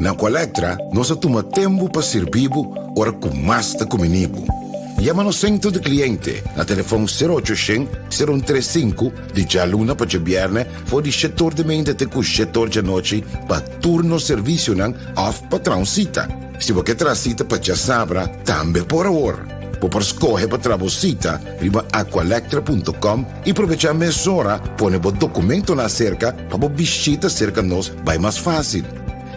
Na Colectra, nós toma tempo para servir ora com mais da comunico. Llama no centro de cliente na telefone 0800-035 de jaluna para viernes for de setor de mente até com setor de noite para turno serviço não off para transita. Se você quer cita para já sabra, também por hora. Por escolher para trabalhar, riba aqualectra.com e aproveitar a mesura, põe o documento na cerca para visita cerca nós vai mais fácil.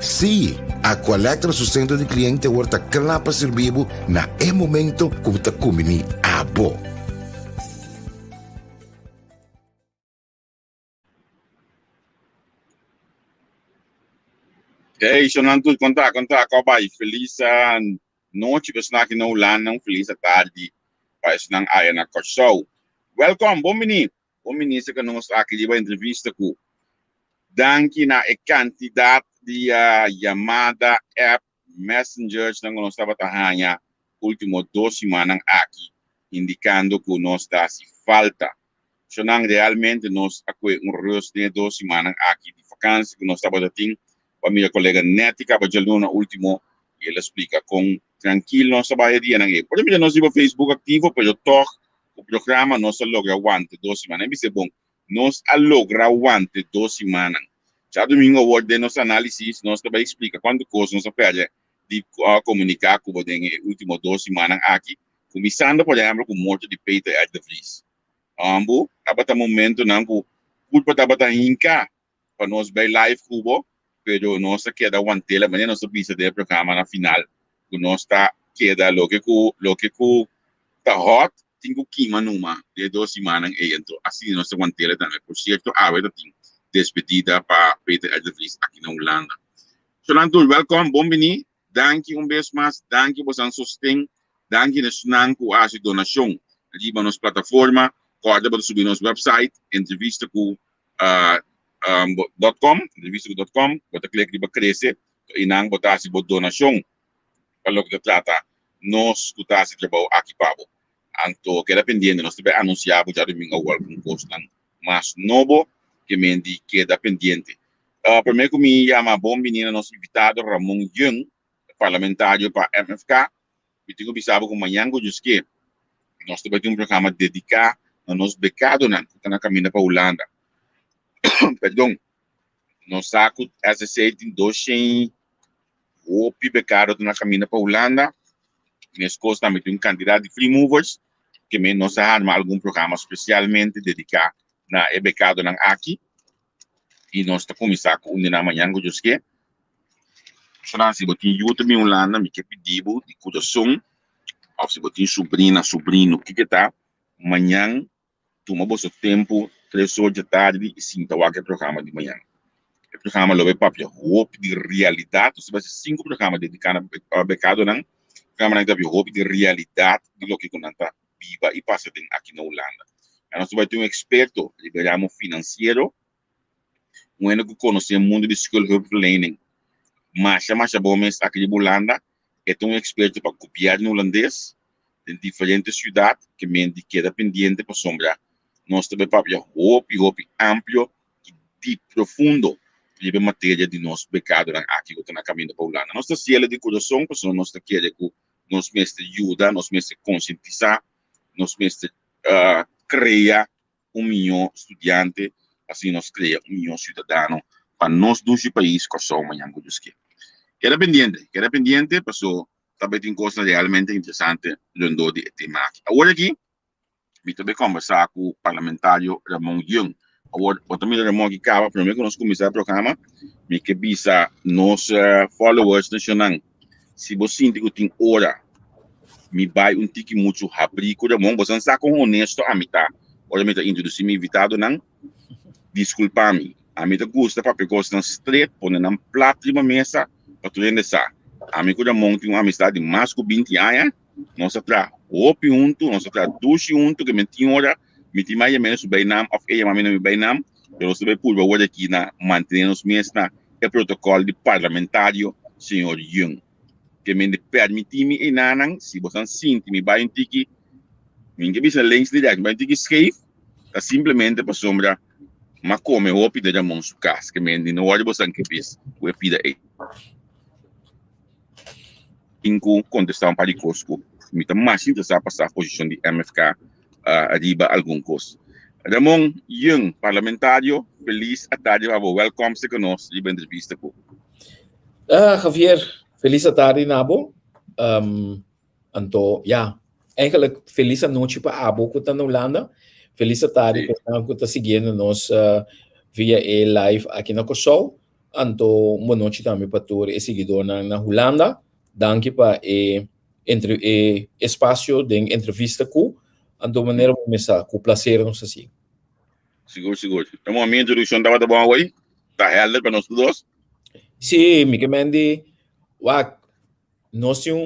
Sim, Aqualectra su centro de cliente horta clapa servibo na momento como ta kumini abo. Hey, Sonantu, conta, vai. Feliz noite para aqui na Holanda, feliz tarde para estar aí na Kosovo. Welcome, bom menino que nós aqui de entrevista com. Danke na quantidade de chamada app messengers que nós estava trabalhando último 2 semanas aqui, indicando que nós está se falta. Sonang realmente nós aqui resto de 2 semanas aqui de vacança que nós estava tendo. A minha colega Nética para o último e ele explica com tranquilo nós trabalharia na por exemplo nós temos Facebook ativo para o programa nós logra aguante 2 semanas é bom nós logra aguante 2 semanas já domingo o de nosso análise nós também explica quanto custa nós perde de comunicar com o último 2 semanas aqui começando por exemplo com morte de Peter Ed de Vries ambo abata momento não culpa tabata hinca para nós bem live cubo pero nós queda aguantela mas nós precisa de programa na final que nós queda lo que tá hot tenho queima numa de 2 semanas e então assim nós aguantela também por certo agora tem despedida para Peter Ed de Vries aqui na Holanda. Sonantul, welcome, bom veni. Danke vez mais, danke por seu sustento, danke na sunanku a sua donação. Ali para nossa plataforma, corda para subir nosso website, entrevista com .com, bota clique para crescer, e não botar se bota donação. Para o que trata, nós escutar se trabalho aqui para Anto, que dependendo, nós também anunciamos já domingo algum custo mais novo, que me queda pendiente. Primeiro que me chama bom menino nosso invitado Ramon Jung, parlamentário para MFK. Eu tenho pensado que amanhã que nós também temos programa dedicado a nós becados que estão na caminho para a Holanda. Perdão, nós saco essa tem 200 becados na caminho para a Holanda. Nesse curso também tem quantidade de free movers que me nós arma algum programa especialmente dedicado na becado ng aqui e nós está começar com na manhã com os que será se botin YouTube Holanda me que pedido de coração ou se botin sobrinho que tá manhã toma o seu tempo 3 horas da tarde e sinta o programa de manhã o programa lo papel hope de realidade se vai 5 programas dedicados a becado ng programa de hope de realidade de lo que conta viva e passa aqui na Holanda. Nós vamos ter experto, liberamos financeiro, que conhece o mundo de skuldhulpverlening. Mas bom mês aqui de Holanda, é experto para copiar no holandês, em diferentes cidades, que me queda pendente para sombra. Nós também papel hope amplo e deep profundo, de matéria de nosso becado aqui na caminho para Holanda. Nós estamos cielo de coração, porque nós queremos que nós mestre ajuda, nós mestre conscientizar, nós mestre cria milhão estudante, assim nós cria milhão cidadão para nós do país que só amanhã com os que. Queda pendiente, porque também tem coisas realmente interessantes dentro de tema aqui. Agora aqui, eu também conversar com o parlamentário Ramon Jung. Agora, também Ramon que acaba, primeiro que nós começar o programa, me que bisa nos followers nacional. Se você tem hora me vai tiki muito rápido, que Ramon, você está com honesto a mitad. Ora me introduzir me invitado não desculpa-me a mim gosta para pegar na street pôr na plato de uma mesa para tu essa a mim quando monte uma amizade mais que 20 anos nós tra opi junto nós tra duche junto que me tinha hora me tinha mais ou menos bem nam of ela me bem nam eu sabe por favor aqui na manter nos mesma o protocolo de parlamentário senhor Jung que me permite-me enanang se você sente me vai tiki minha bisa links direto, mas tem que escrever, é simplesmente para sombra, mas como eu opino de mão su casa, que me não olha você que fez, o pida aí. 5 contestar um par de coisas. Mita mais interessar passar a posição de MFK arriba algum coisa. Ramon, yung parlamentário, feliz à tarde, welcome se conosco de entrevista. Javier, feliz à tarde, Nabo. Eigenlijk feliz à noite para Abo que está na Holanda. Feliz à tarde para que está seguindo nós via live aqui na Kosovo. Anto, boa noite também para todos os seguidores na Holanda. Danke para espaço de entrevista com Anto maneira de começar, com prazer, não sei assim. Seguro. Então, a minha introdução estava bom aí? Está helder para nós todos? Sim, me mande, nós temos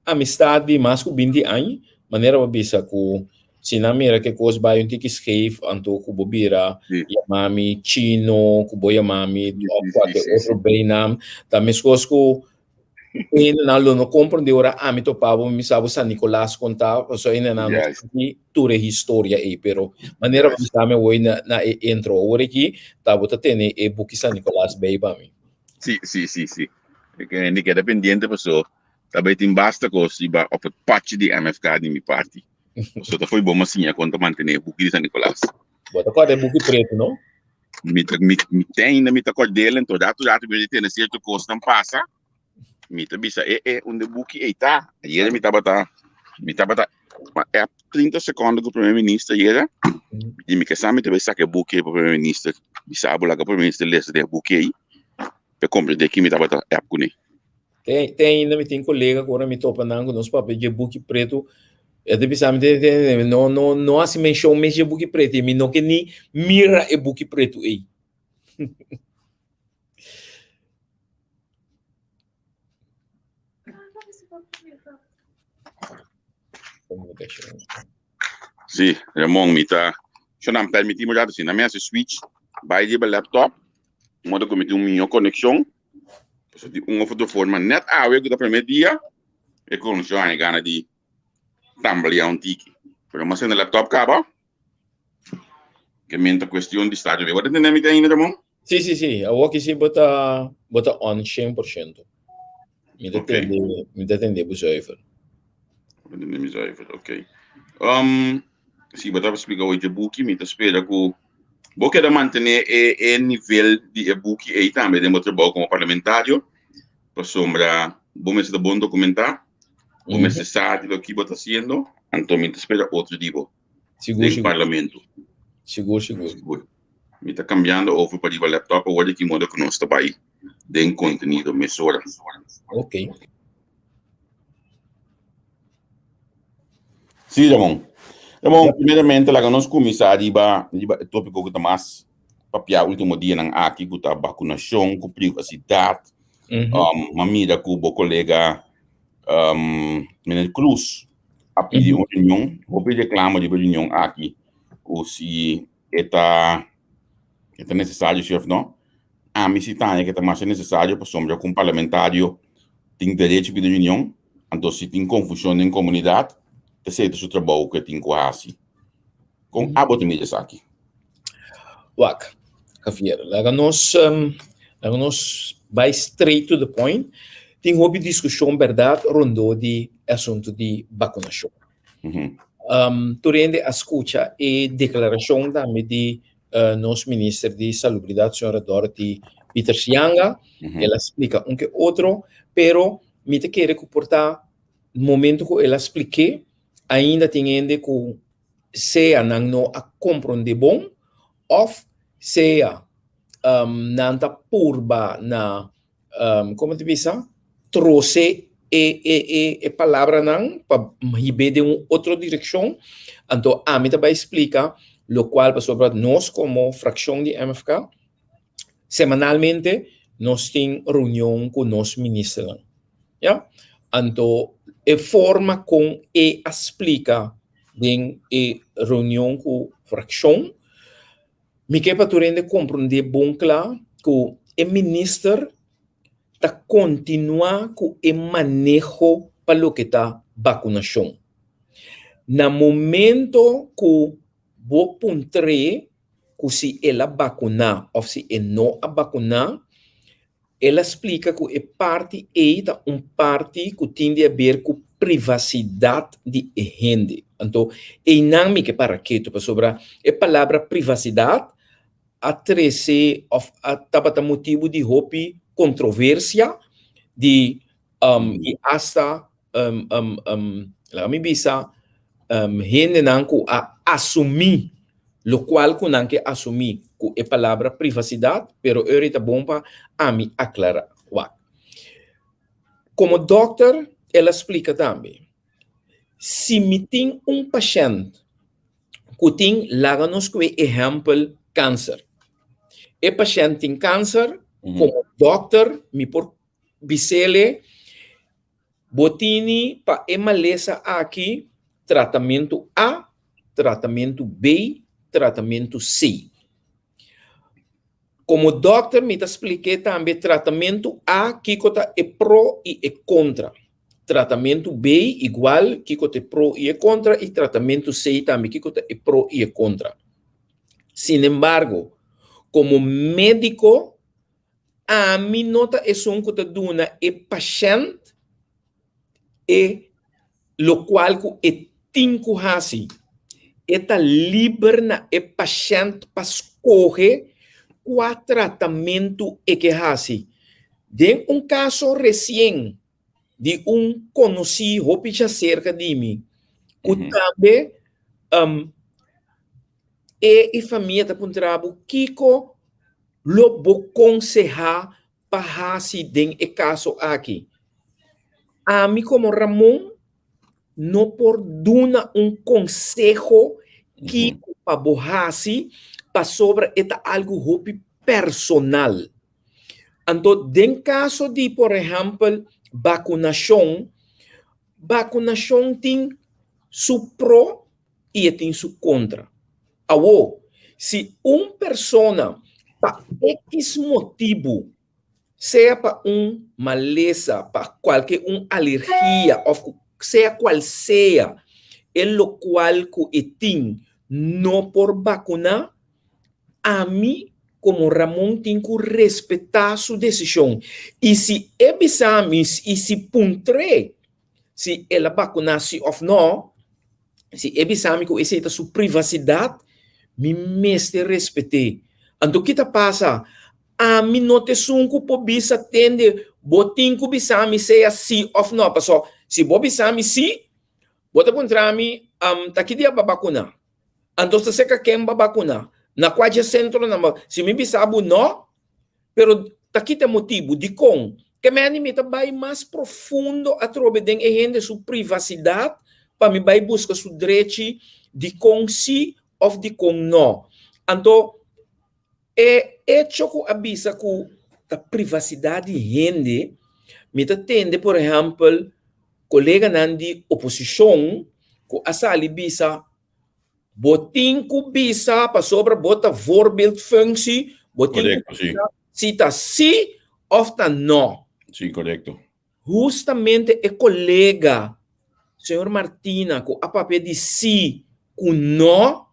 amistade mais de 20 anos, maneira de pensar que se na mira que coisa vai ter que escrever, anto que bobira, Yamami, Chino, que boia mami, qualquer outro bem nome, também as coisas que não compreende ora âmbito para me sabe San Nicolás contar, só ainda não toda a história aí, pero maneira de pensar me hoje na intro ora aqui, tá bota tendo e book San Nicolás bem para mim. Sim. Que nem que dependente pessoa, também tem basta coisa iba op het patch de MFK de minha parte. Só tá foi bom assim a conta manter book de San Nicolás. Bota qual é book preto, não? Me tem na mita cor dele, então já tu ter certo coisa não passa. Mita bisa onde book aí tá. Aí me tava 30 segundos com o primeiro-ministro aí. E me quer saber também sabe book para o primeiro-ministro. Bisa abula que o primeiro-ministro lesse de book aí. Para compreender que me tava com ele. Tem colega agora me topa nango nos papéis de book preto. Eu deve saber não assim menção mais de book preto, e me não que nem mira e book preto aí. Sim, Ramon, se não permitimos já assim, na minha switch, vai de laptop, modo como tem minha conexão, se tem outra forma net eu que da primeiro dia, e com já a gana de tambalear tiki. Mas no laptop acaba, que mente questão de estágio. Você entende me ainda, Ramon? Sim. Eu aqui sim bota on 100%. Me detende buzoiver. Ok. Se você explica hoje o book, me espera que você quer manter o nível de book aí também de trabalho como parlamentário, para sombra, vamos ser bom documentar, vamos ser sabe o que você está fazendo, então me espera outro tipo de parlamento. Seguro. Me está cambiando over para o laptop, agora que modo que nós está aí, de conteúdo, mesura. Ok. Sim, Ramon, primeiramente, lá que nós começamos o tópico que está mais papel último dia na aqui que está vacunação, com privacidade, mamida com o colega Menel Cruz, a pedir uma reunião, vou pedir reclamo de reunião aqui, ou se é necessário, chefe, não? A mim se está que está mais necessário, para sombra com parlamentário tem direito de reunião, então se tem confusão em comunidade, sei do seu trabalho que tem quase com a botamilha aqui. Javier, lá nós vai straight to the point. Tem uma discussão verdade rondou de assunto de vacunação. Durante a escuta e declaração também de nosso ministro de Salubridade, senhora Dorothy Peter Sianga, ela explica um que outro, pero me te quer reportar no momento que ela explique ainda tem ainda que seja não a compreender bom ou seja não está purba na como te diz trouxe e palavra não para ir de uma outra direção. Então a mim também explica o qual sobre nós como fração de MFK semanalmente nós temos reunião com nosso ministro, já? Então forma com explica em reunião com fração, me quer para compreender bom claro que o ministro está continua com o manejo para o que está vacunação. No momento que vou pontre que se ela vacunar ou se não a vacunar, ela explica que a parte é parte que tem a ver com privacidade de gente. Então, e não me que para que tu sobre a palavra privacidade a trece of a tabata motivo de hopi controvérsia de e hasta la mi bisa gente não a assumir lo qual que não que assumir com a palavra privacidade, pero ahorita bom para a me aclarar. Como doctor, ela explica também. Se me tem paciente que tem, láganos que exemplo, câncer. E paciente tem câncer, como doctor, me por bisele, botini para emalesa aqui, tratamento A, tratamento B, tratamento C. Como doctor, me expliquei também tratamento A, que é pro e é contra. Tratamento B, igual, que é pro e é contra. E tratamento C também, que é pro e é contra. Sin embargo, como médico, a mim nota é um que duna é paciente, e lo qual é tinco hasi. Eta livre na é paciente para escolher qual tratamento é que hasi. De caso recém de conhecido, hopi já cerca de mim, que também e família da Puntrabo, Kiko, lo bo aconselhar para hasi den e caso aqui. A mim como Ramon, não por dar conselho que para borrasi para sobre eta algo hopi personal. Então, em caso de, por exemplo, vacunação tem su pro e tem su contra. Awo, se persona para X motivo, seja para maleza, para qualquer alergia, ou seja qual seja, lo qual que tem não por vacunar, a mim, como Ramon, tem que respeitar sua decisão. E se é bisamis, e se puntre, se ela vacunar-se ou não, se é bisamis que aceita sua privacidade, me mestre respeitei. Então, o que passa? A mim não te sunco por bisa tende, botin que bisamis seja sim ou não. Pessoal, se bo bisamis sim, bota contra mim, tá aqui dia para vacunar. Então, se você quer vacunar, na quadra centro, se me bisabo não, pero aqui tem motivo de que me anima vai mais profundo a trobe den e rende sua privacidade para me vai buscar seu direito de sim ou de não. Então, é choco avisa que a privacidade rende, me tende, por exemplo, colega de oposição, que a sali bisa botin ku bisa para sobre bota voorbeeldfunctie, botin cita sim ou não. Sim, correto. Justamente é colega, senhor Martina, que a papel de sim, com não,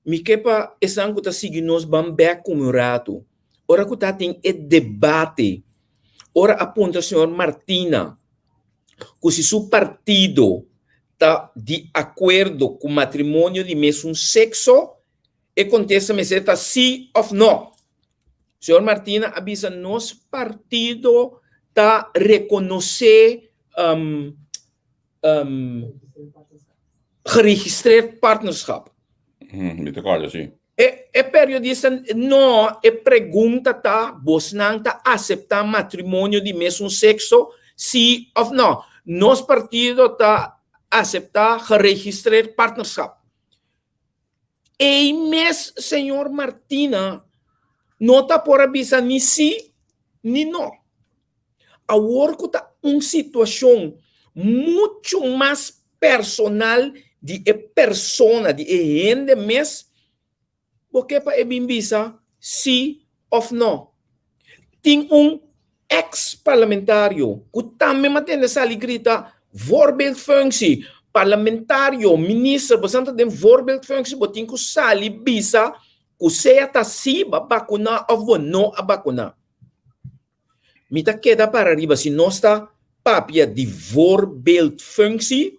me quepa essa que está seguindo nós bambé como rato. Ora que está tem debate. Ora aponta senhor Martina, que se seu partido está de acordo com o matrimônio de mesmo sexo, e acontece me está sim ou não. Senhor Martina avisa nosso partido está reconhecer geregistreerd partnerschap. Met elkaar, sim. E periodista não pergunta tá, você não está aceitar matrimônio de mesmo sexo, sim ou não. Nosso partido está aceitar geregistreerd partnerschap. E mes, senhor Martina, não está por avisar nem sim, nem não. Agora que está uma situação muito mais personal de persona, de gente mesmo, porque para visa sim ou não. Tem ex-parlamentário que também mantém essa grita voorbeeldfunctie, parlamentário, ministro, bastante de voorbeeldfunctie, botin que sali bisa, que seja tá sim a vacunar ou não a vacunar. Mita queda para arriba, se nós está papia de voorbeeldfunctie,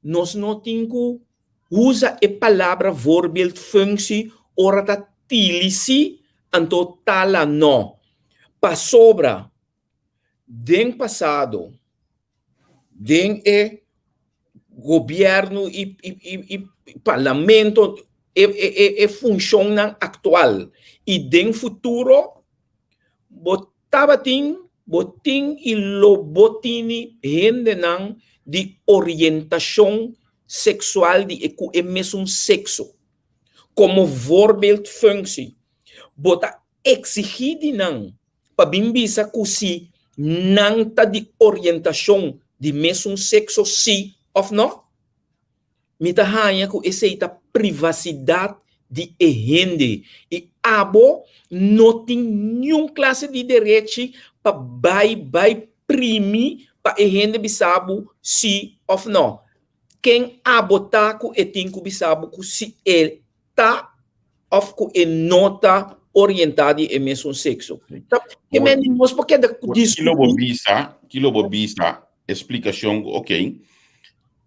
nós não temos usa a palavra voorbeeldfunctie ora ta tilisi anto tala no. Pa sobra, den passado, den governo e parlamento e função atual. E den futuro, botin e lo botini gente de orientação sexual de o mesmo sexo. Como voorbeeldfunctie. Bota exigir de não para bimbisa que se não tá de orientação de mesmo sexo, sim ou não. Mita hanya que essa privacidade de gente e abo não tem nenhuma classe de direito para vai primi para a gente bisabu sim ou não. Quem abotaku e tinku bisabu que se ele tá of ku e nota orientado e mesmo sexo. Tá? E menos porque da Kilo bobisa explicação, ok.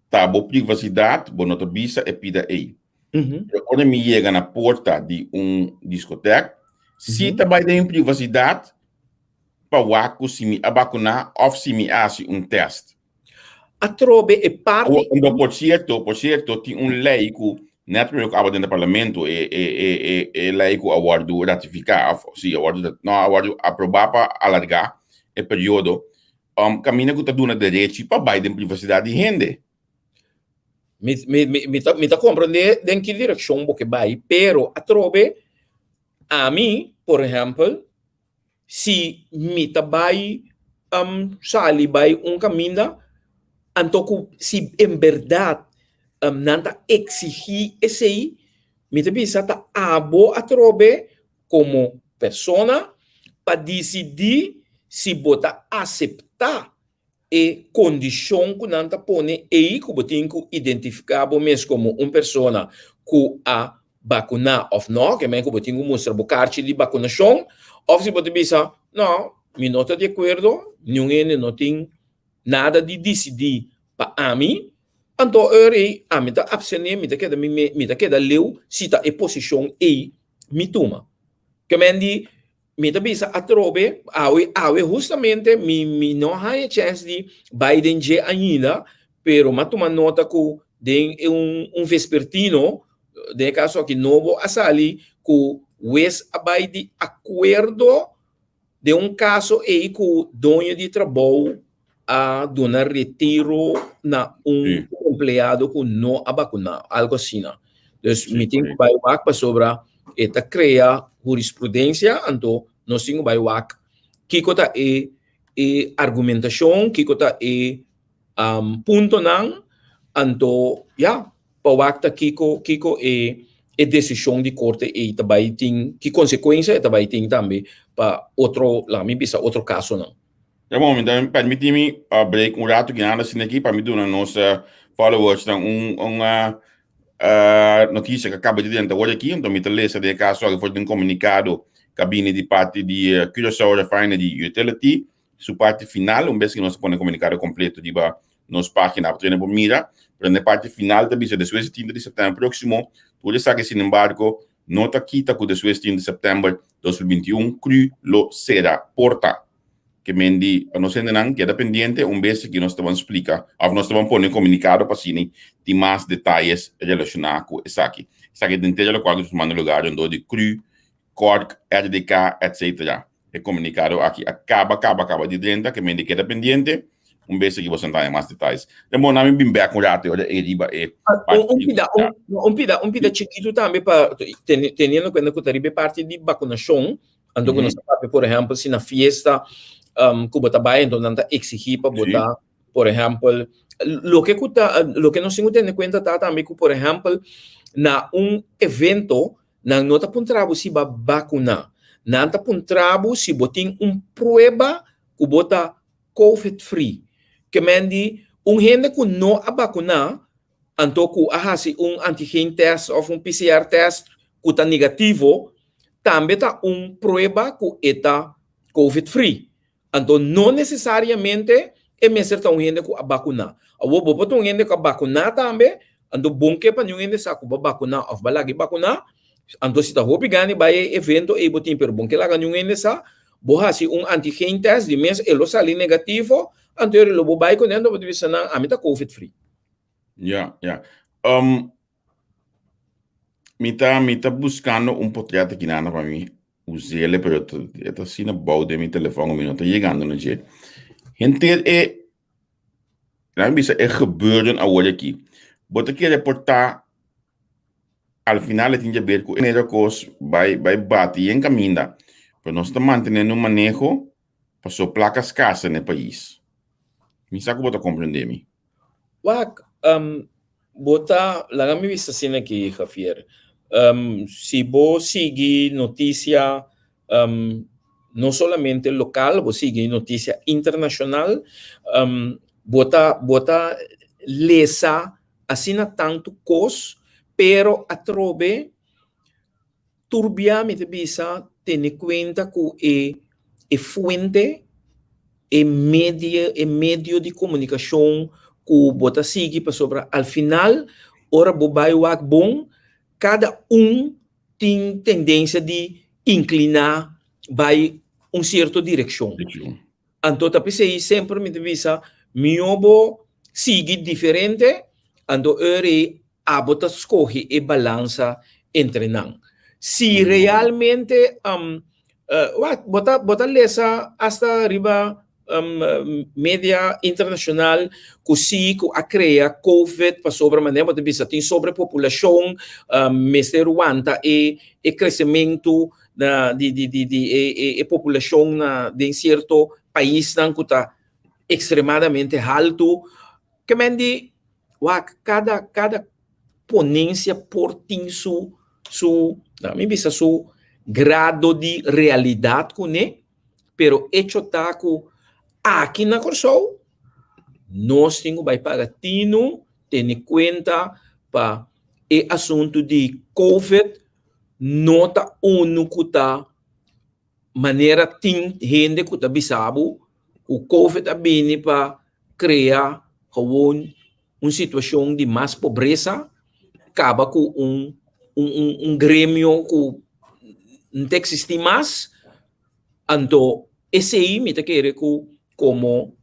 Tá, bo privacidade, bo nota bisa e pida aí. Quando me chega na porta de discoteca, se também tem privacidade, para waku se me abacuna ou se me hace teste. A trobe é parte. Por certo, tem lei que net que acaba dentro do parlamento e lei que awardo ratificar, sim, awardo aprovar para alargar o período, caminha que tá dando direito para baixar privacidade de gente. Me tá compreender em que direção porque vai, pero a trobe a mim, por exemplo, se me tá vai sali vai caminho, então se em verdade nanta exigir esse aí, me tá bisa tá abo a trobe como persona para decidir se bota aceitar e condição que nanta pone aí que botin que identificar mesmo como persona que a vacuna ou não, que mesmo que botin que mostra o cartão de vacunação, ou se botin bisa, não, me não tá de acordo, ninguém não tem nada de decidir para mim. Então, a mim tá abstener, me tá queda leu, se tá em posição aí, me toma. Que me tá bisa a trobe, justamente, me não há a chance de Biden je ainda, pero ma toma nota que den vespertino, de caso aqui novo a sali, que West abai de acordo de caso aí que o dono de trabalho a donar retiro na empleado que não a vacunar, algo assim. Então, me tem que vai para sobre esta cria jurisprudência, então nós temos que vai que cota é argumentação, que cota é ponto não, então para kiko é decisão de corte e também tem que consequência também tem também para outro lá me bisa outro caso não. Ja, bom, então permite-me break rato que nada assim aqui para me dar nossa followers uma notícia que acaba de dentro hoje aqui, então me lesa de caso que foi comunicado cabine de parte de Curaçao Refinery Utility, sua parte final, vez que nós põe comunicado completo de nossa página para por mira, para na parte final também se después 30 de setembro próximo, tudo está que sin embargo nota quita que después 30 de setembro 2021 cru lo será porta. Que mendi não sendo não queda pendiente vez que nós estamos explicar ou nós estamos pondo comunicado para cine de mais detalhes relacionados com isso aqui dentro do qual nós mandamos lugar onde de cru cork RDK etc é comunicado aqui acaba de dentro que mendi queda pendiente vez que você entrar em mais detalhes então nós bem back com rato riba pida chiquito também para tendo quando que taribe parte de vacunação ando nós por exemplo se na fiesta que bota bem, então não exigir para botar, por exemplo, lo que nós temos que ter em conta também que, por exemplo, na evento, não está pontrabo se vai vacunar, não está pontrabo se botem prova que bota COVID free, que mendi gente que não a vacunar, então que hace antigen test ou PCR test que está negativo, também está prova que está COVID free. Então, não necessariamente é mesmo tão gente com a vacuna. A bobo potong gente com a vacuna também, ando bom que para ninguém sa com a vacuna, of balagi vacuna, ando se tá hopi gani vai evento e botin pero bom que lá ninguém sa, bohasi antigen test de mês elo sali negativo, ando ele lobo vai com ando botin sana amita covid free. Ja, ja. Mita buscando un portretto que nada para mí. Usele, pero esto sí no bau de mi teléfono, me no está llegando, ¿no? Gente, la visa es gebeurden ahora aquí. Wat ik reportar, al final tiene que ver con enero cos, vai bati en camina, pero no está manteniendo un manejo para su placa escasa en el país. Me saco para comprender-me. Wak, bota, la mi vista sin aquí, Javier. Si vos sigue noticia, no solamente local, vos sigue noticia internacional, bota lesa, así na tanto cos, pero atrobe, turbia me te bisa, tiene cuenta que fuente, medio de comunicação que bota sigue para sobre al final ora bobai wak bom cada tem tendência de inclinar vai certa direção. Então tá pensei sempre me devisa miobo sigue diferente ando ere abota escolhe e balança entre não. Se realmente bota lesa hasta arriba media internacional que sim que a cria COVID para sobre maneira de bisa tem sobrepopulação mestre Rwanda e crescimento de população de certo país que está extremadamente alto que mendi cada ponência por tem su me bisa su grado de realidade com né pero hecho tá com aqui na Corsol, nós temos que pagar tino, ter conta para o assunto de COVID, nota único da maneira tem gente que está bisabo, o COVID a bem para criar uma situação de mais pobreza, acaba com grêmio que não existe mais, então esse aí me quer que como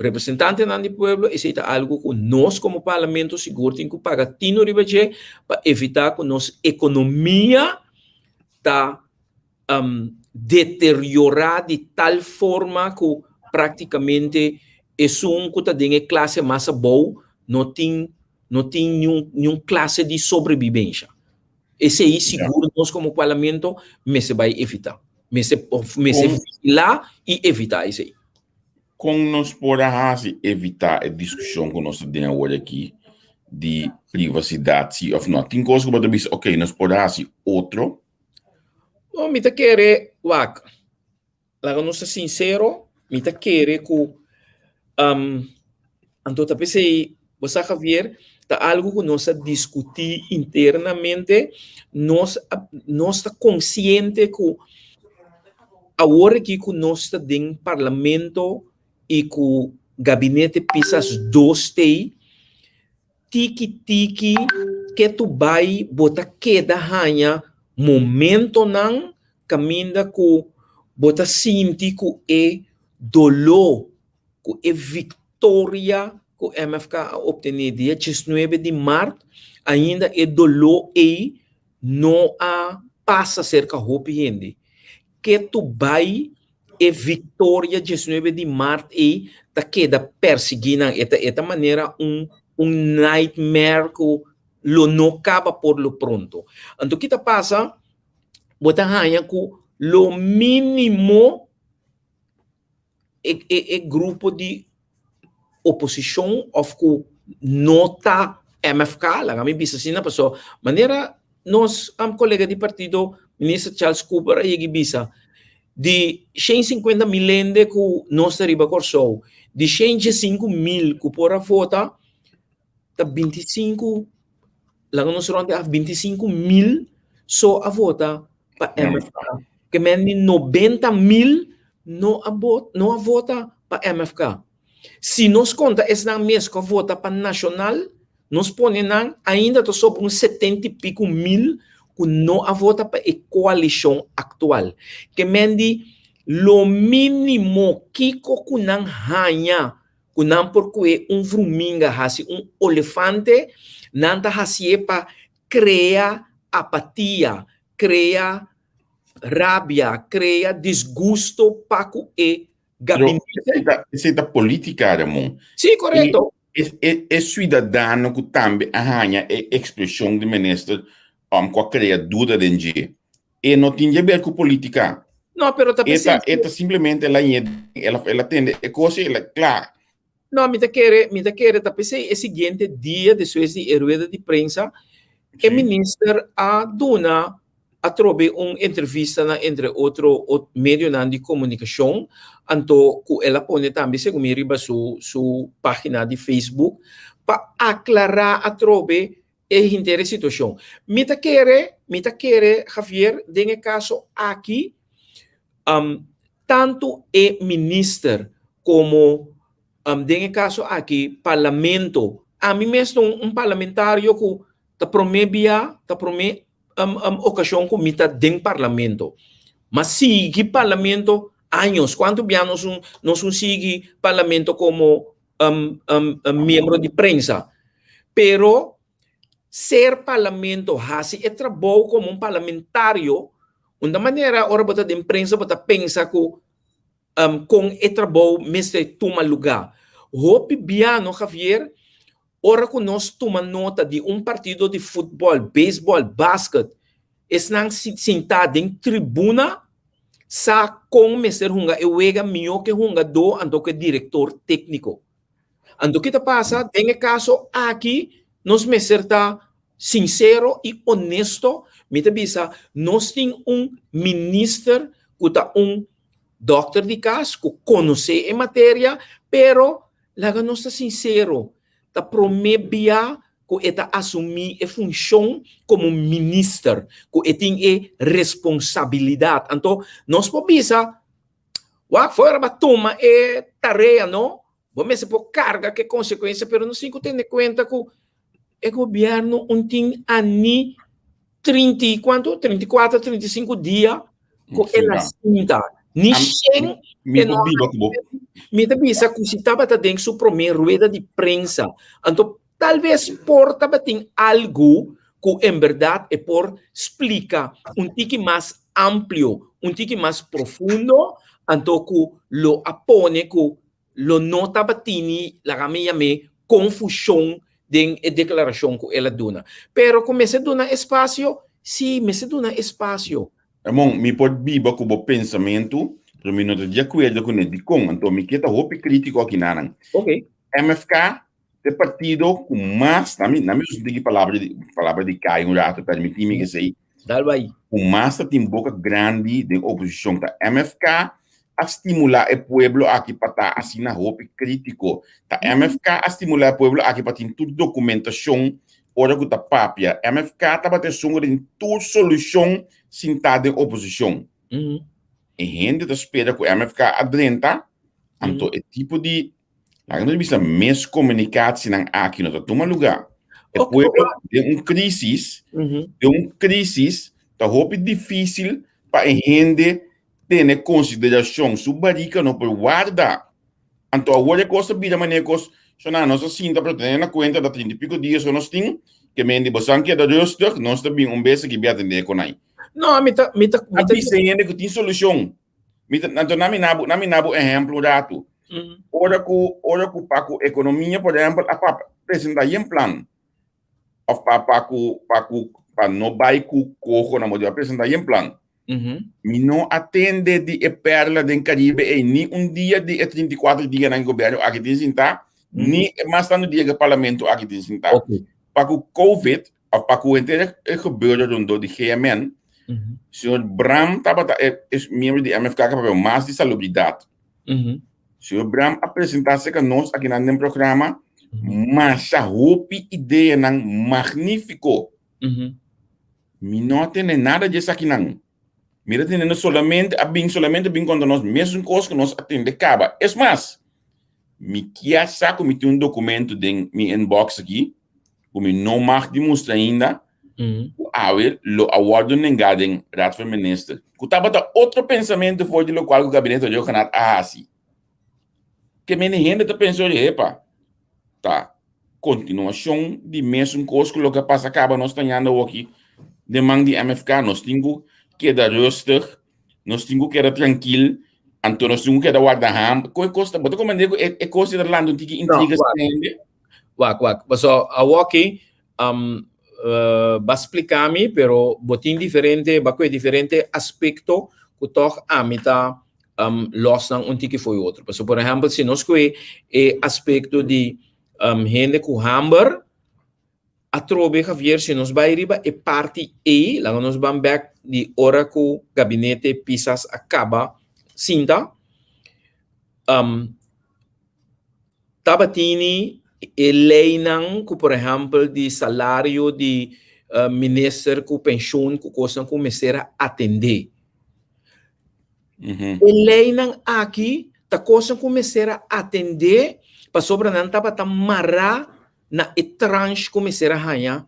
representante do pueblo, esse é algo que nós como parlamento seguro temos que pagar tino ribaje para evitar que nossa economia está deteriorada de tal forma que praticamente é que está em classe mais boa, não tem nenhuma classe de sobrevivência. Esse aí seguro nós como parlamento me se vai evitar. Me se vigilar e evitar isso aí. Como nós podemos evitar a discussão que nós temos hoje aqui de privacidade ou não? Tem coisas que você diz, ok, nós podemos fazer outro? Não, me quer wak. Lá não ser sincero, me quer que então tá pensei, você Javier, tá algo que nós discutir internamente, nós está consciente que agora que nós está dentro do parlamento e que o gabinete pisas dois tiki que tu vai botar queda ranha momento não caminha que bota sinti que é dolor que é vitória que o MFK obteve dia 19 de março ainda é dolor e não há passa cerca de gente que tu vai e vitória 19 de março e tá queda perseguindo esta maneira nightmare que lo não acaba por lo pronto. Então o que passa bota ganha que lo mínimo é grupo de oposição of que nota MFK lá me bisa assim na pessoa maneira nós colega de partido ministro Charles Cooper aí bisa de 150 mil lende que nós arriba Corsol, de 105 mil que por a vota, tá 25, lá nós ronde a 25 mil só a vota para MFK, que menos 90 mil não a vota para MFK. Se nós conta esse mês que vota para nacional, nós ponemos ainda sobre uns 70 e pico mil que não a vota para a coalição atual. Que mendi lo mínimo que kunang hanya kunang porque fruminga hasi elefante nanta hasi para criar apatia, criar rabia, criar desgosto para o gabinete. Essa é política, Ramon. Sim, correto. É cidadão que também arranha a expressão do ministro com a criatura de gente. E não tem a ver com política. Não, pero também esta simplesmente ela tem a coisa, ela claro. Não, me quer também é o seguinte dia depois de rueda de prensa, o ministro a dona a trobe uma entrevista entre outro meio de comunicação, então ela põe também segundo riba sua página de Facebook para aclarar a trobe a situação. Me quer Javier, nesse caso aqui, tanto o ministro como nesse caso aqui parlamento, a mim mesmo parlamentário que ta promebia ocasião com mita dentro parlamento. Mas sigue parlamento anos. Quanto anos nós sigue parlamento como membro de prensa. Pero ser parlamento hasi é trabalho como parlamentário. De maneira, ora bota de imprensa bota pensa com o trabalho mestre toma lugar. Hope biano Javier. Ora que nós tomamos nota de partido de futebol, beisebol, basquete, estão sentados em tribuna, sa com o mestre hunga, e o melhor que hunga do, ando que diretor técnico. Ando que passa, nesse caso aqui, nós mestre tá sincero e honesto, me bisa, nós temos ministro que tá doctor de caso, que conhece a matéria, pero laga nós tá sincero, ta promebia que eta assumir a função como ministro, que tem a responsabilidade. Então, nós podemos fora para tomar a tarefa, não? Vamos por carga que consequência, mas não se tem em conta que o governo tem ani 34, 35 dias que ela sinta. Ninguém me bisa que se estava dentro sua primeira rueda de prensa. Então, talvez porta tem algo que em verdade é por explicar tique mais amplo, tique mais profundo, então que lo apone que lo nota batini la gamia me confusão de declaração que ela dona. Pero como se dona espaço, sim, me se dona espaço. Ramon, me pode biba com o pensamento, pero me não estou de acordo com ele, então me queda roupa crítico aqui na. Ok. MFK é partido com mais, na minha usando palavra de Caio, um rato, permitir-me que sei, com mais tem boca grande de oposição da MFK a estimular o povo aqui para estar assim na roupa crítico. Da MFK a estimular o povo aqui para ter toda documentação, ora que tá papia. MFK tá batendo som de toda solução sentada em oposição. E gente tá espera que o MFK adrenta, então é tipo de a gente precisa mais comunicação aqui não toma lugar. O povo tem crise, tá roupa difícil para a gente ter consideração subarica não por guardar. Então agora costa vida maneira costa, na nossa cinta para ter na conta da 30 e pico dias nós temos que me indi bosanque da rustig, nós também beijo que vai atender com aí. Não, mita ainda que tem solução. Então na minabo exemplo dato. Ora que para a economia, por exemplo, apresentar um plano. Para não vai com coco na modelo apresentar um plano. Me não atende de perla do Caribe e nem dia de 34 dias no governo aqui tem sentar, nem mais no dia que o parlamento aqui tem sentar. Para o COVID, para o inteiro gebeuren rondom de GMN, o senhor Bram é membro de MFK que é mais de salubridade. O senhor Bram apresentasse que nós aqui no programa, mas a roupa ideia é magnífico. Me não tem nada disso aqui não. mira, tendo solamente bem quando nós mesmo coisa que nós atende acaba. É mais, me quer saco me tem documento de mi inbox aqui, o me não mag demonstrar ainda, lo awardo nengaden raad van minister. Kutaba da outro pensamento foi de local o gabinete de Johanat assim. Que me gente tá pensando epa, tá, continuação de mesmo coisa que o que passa acaba nós estamos aqui, de mang de MFK, nós temos que dar rustig, nós temos que dar tranquilo, então nós temos que dar guarda ham, coisa, mas como eu digo, é coisa de lá não tem que intrigas. Wak. So, awaki, va explicar-me, pero botin diferente, baco diferente aspecto que toch amita los ng unti que foi outro. So, por exemplo, se nós que aspecto de gente com hamburger, a trobe Javier, se nos vai riba e parte E, lá nós vamos back de hora que o gabinete pisas acaba, cinta, tabatini e lei não, que por exemplo, de salário de ministro com pensão, que coisa que começar a atender. E lei não aqui, tá coisa que começar a atender, para sobre não tava marrar na tranche começar a ganhar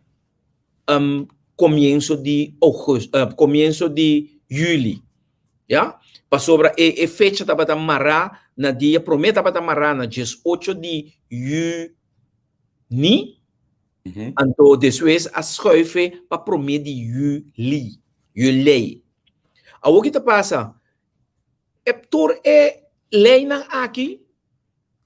começo de agosto, começo de julho, já? Para sobre a fecha tava marrar na dia prometa tava marrar na 18 de julho, então depois a schuive para prometer de julho. O que tá passa? É por lei na aqui,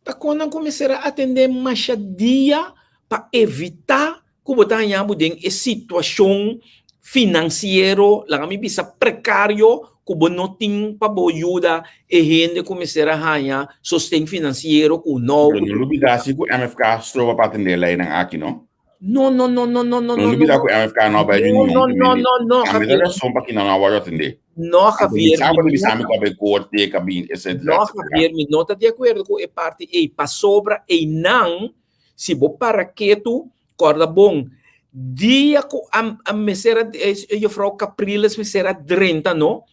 tá quando começar a atender mais dia para evitar que você tenha uma situação financeira, lá me bisa precário, que você não tem para ajuda e gente começar a ganhar sustento financeiro com não. Não duvida se o MFK estou para atender lá aqui, não? Não. Não duvida que o MFK não vai junto. Não. A melhor razão para que não vai atender. Não, Javier. Sabe que vai corte, cabine, etc. Não, Javier, me não está de acordo com a parte e para sobra e não. Se você para quieto, corda bom. Dia que a mesera, eu falo Capriles, mesera 30, não?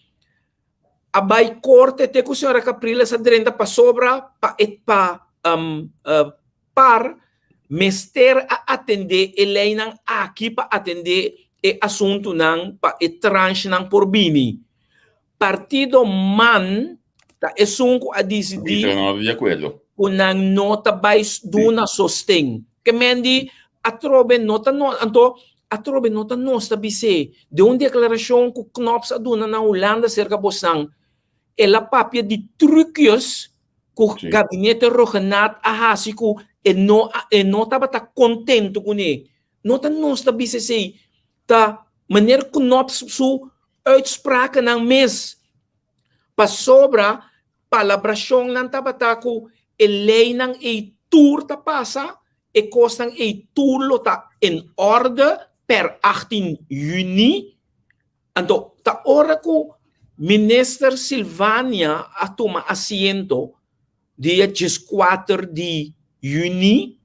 A vai corte, te que a senhora Capriles a 30 para sobra, para mester a atender, ele não aqui para atender o assunto não, para o tranche não por bini. Partido man, tá, é sunco a decidir. Não de acordo. Unang nota bais duna sosteng. Kemendi atrobe nota no anto atrobe nota nosta bise de uma declaração que knops aduna na Holanda cerca bosang ela papia de truques que o gabinete rogenat ahasi ku e nota bata contento com ele. Nota nosta bise sei ta maneira que knops su uitspraken ng mes pa sobra palabrasyon ng tabata ko lei ng tour ta passa e costan tour ta in orde per 18 juni. Anto ta ora ko Minister Silvania atoma asiento dia 4 de juni.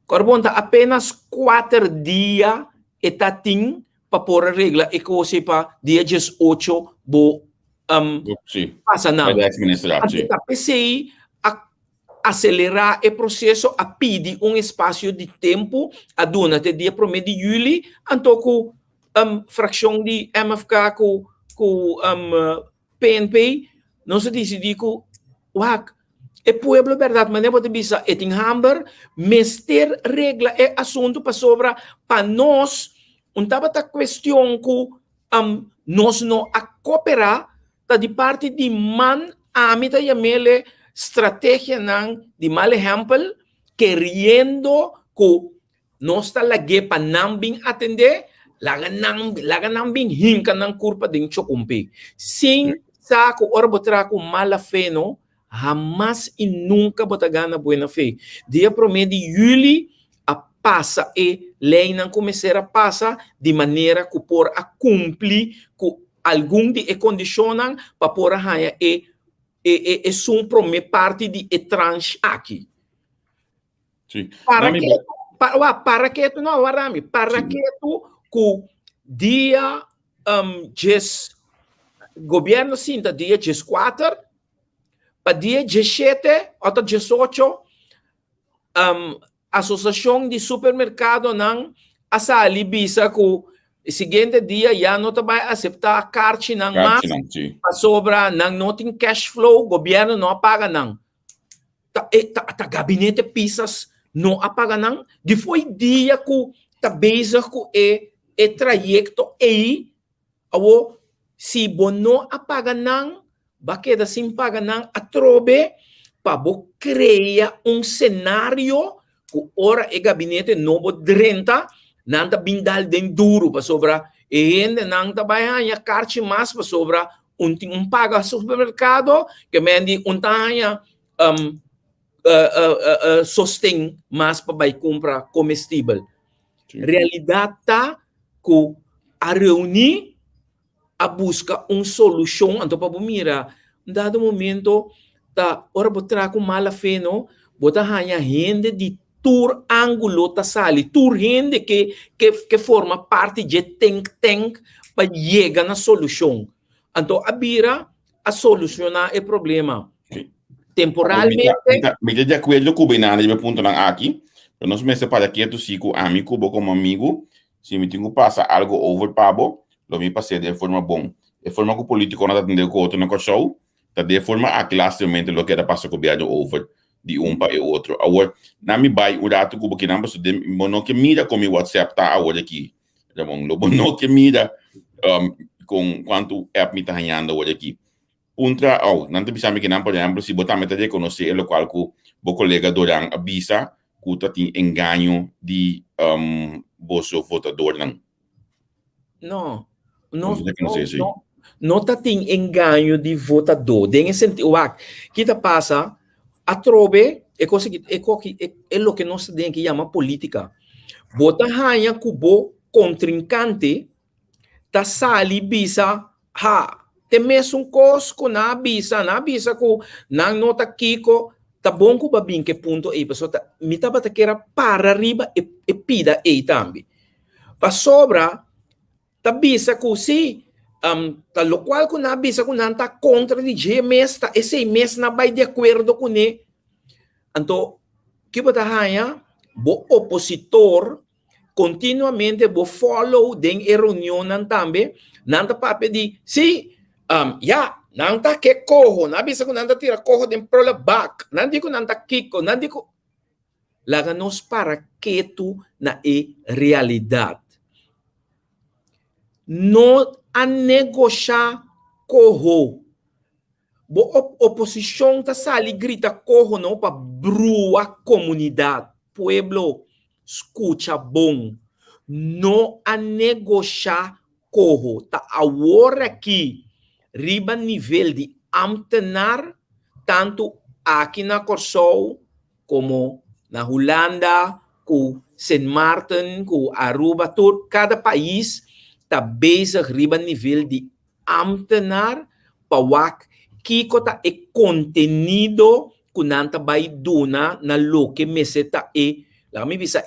Corbon ta apenas 4 dia etating pa por regla e cosa pa dia 18 bo passa na. Anto ta PCI acelerar o processo a pedir espaço de tempo a dona até dia 1 de julho, então com fração de MFK com PNP, não se decidi com é pueblo verdade, mas não pode bisa eting hamber, mester regla é assunto para sobra para nós, tava ta questão com nós não a cooperar tá de parte de man a mita yamele estratégia não de mal exemplo querendo que nós está lagi para não bem atender laga não bem hinca não culpa de chokumpe sem saco ora botar com mala fé não jamás e nunca botar gana buena fé dia 1 de julho a passa e lei não começar a passar de maneira que por a cumprir com algum de condicionam para por a raia e são parte de tranche aqui. Sim. Para que tu não Arami, para que tu com dia governo sinta dia 14, para dia 17 ou 18, Associação de Supermercado não asali bisa que seguinte dia já não vai aceitar a carta não mais sobra não tem cash flow, o governo não apaga não. Tá gabinete pisas não apaga não. Depois dia que tá bezig com e trajecto aí, se você não apaga não, vai quedar sem pagar não, atrobe para criar cenário que ora o gabinete não pode renta, não tá bindal den duro para sobra e ainda não tá banhando carta mais para sobra paga supermercado que mendi tanha sostém mais para vai comprar comestível. Realidade tá que a reunir a busca solução então para mira dado momento tá ora botar com mala fé no bota hanya gente de tour ângulo tá sali tour gente que forma parte de think tank para chegar na solução então a bira a solucionar o problema temporalmente me de acordo com o binado de ponto na aqui eu não me separa aqui tu sigo amigo como amigo se me tenho passa algo over pabo lo mi passei de forma bom de forma que o político não atendeu com outro no show tá de forma a classicamente lo que era passa com viagem over de para o outro agora na mi vai o dato que não passa de mono que mira com mi WhatsApp tá agora aqui já bom lo mono que mira com quanto app me tá ganhando agora aqui Untra, não te bisa que não, por exemplo, se botar meta de conhecer o qual que o colega Doran avisa que tem engano de bolso votador não. Não tem engano de votador. Tem sentido, que tá passa a trobe é o que nós temos que chamar política. Bota hanha cubo contrincante tá sali bisa tem mesmo coisa na bisa que não nota kiko tá bom que babin que ponto aí pessoa tá me tá bata queira para riba e pida aí também para sobra tá bisa que se tá lo qual que na bisa que não tá contra de mês tá esse mês na vai de acordo com ele então que bota hanha bo opositor continuamente bo follow den reunião também não tá para pedir se não tá que corro, não bisa ko nanta tira corro den pro la back, não digo nanta kiko, não digo laga nos para que tu na realidade. Não a negociar corro. Bo oposição tá sali grita corro não para brua comunidade, pueblo, escucha bom. Não a negociar corro, tá agora aqui riba nível de ambtenaar, tanto aqui na Corsou, como na Holanda, com Sint Maarten, com Aruba, todo, cada país está bezig riba nível de ambtenaar, para que está o conteúdo que nanta vai duna na lo que meseta lá me visa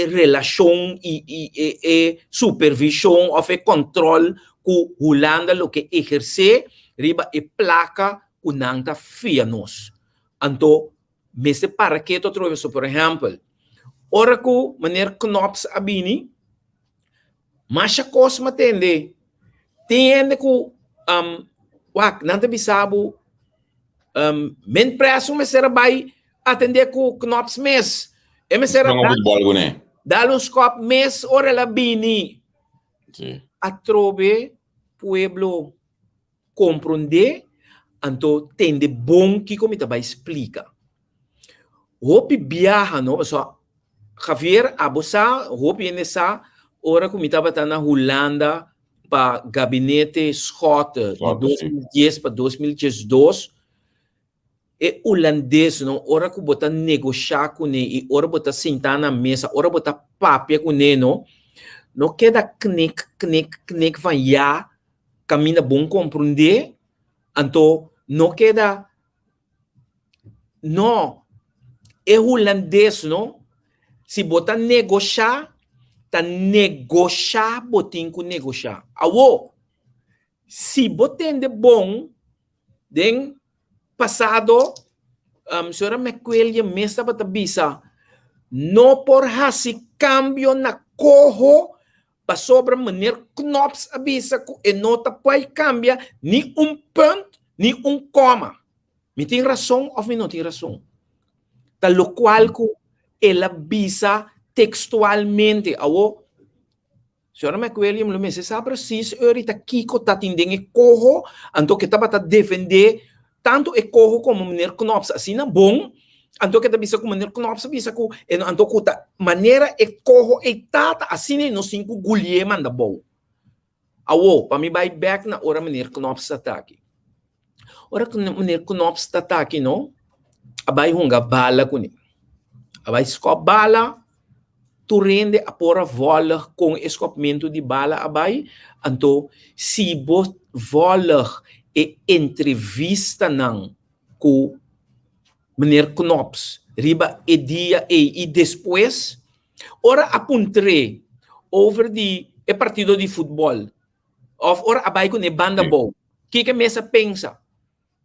relação e supervisão ou controle que Holanda lo que exerce riba placa que nanta fianos. Então, me para que tu trouxe, por exemplo, ora que meneer Knops abini, mas a coisa matende, tem que nanta bisabu, men preso me será vai atender com Knops mes, e me será dar uns cop mes ora la bini. Sim. A trobe pueblo compreender, então tem de bom que como vai explica. Hope viaja, não? So, Javier Abosa, hope nessa hora como estava na Holanda para gabinete Scott de 2010 para 2012, é holandês, não? Hora que botar negociar com ele, e hora botar sentar na mesa, hora botar papel com ele, não? Não queda knik van ja, caminha bom compreender, então não queda, não, é holandês, não? Se botar negociar, tá negociar, botinho com negociar. Awo, se botem de bom, den passado, senhora McQuillia mesa batabisa, no por hasi cambio na corro, para sobre maneira knops abisa ko e nota pode cambia ni ponto, ni coma. Me tem razão ou me não tem razão? Tal qual que ela avisa textualmente, awo, senhora McWilliam, lo me se sabe se ahorita Kiko tá tendendo e corro, então que tava defender tanto e corro como maneira knops, assim não bom, então que tá bisa com maneira knops, bisa com, então que tá maneira e corro e tata, assim não cinco gulhe manda bom. Awo, para mim vai back na hora maneira knops ataque. Ora que maneira knops ataque, não? Abai hunga bala kuni. Abai skop bala, tu rende a pora voller com escopamento de bala abai. Anto, se bo voller e entrevista nang com meneer Knops, riba e dia e depois, ora apuntre over di e partido de futebol. Of ora abai kuni banda bom. Que mesa pensa?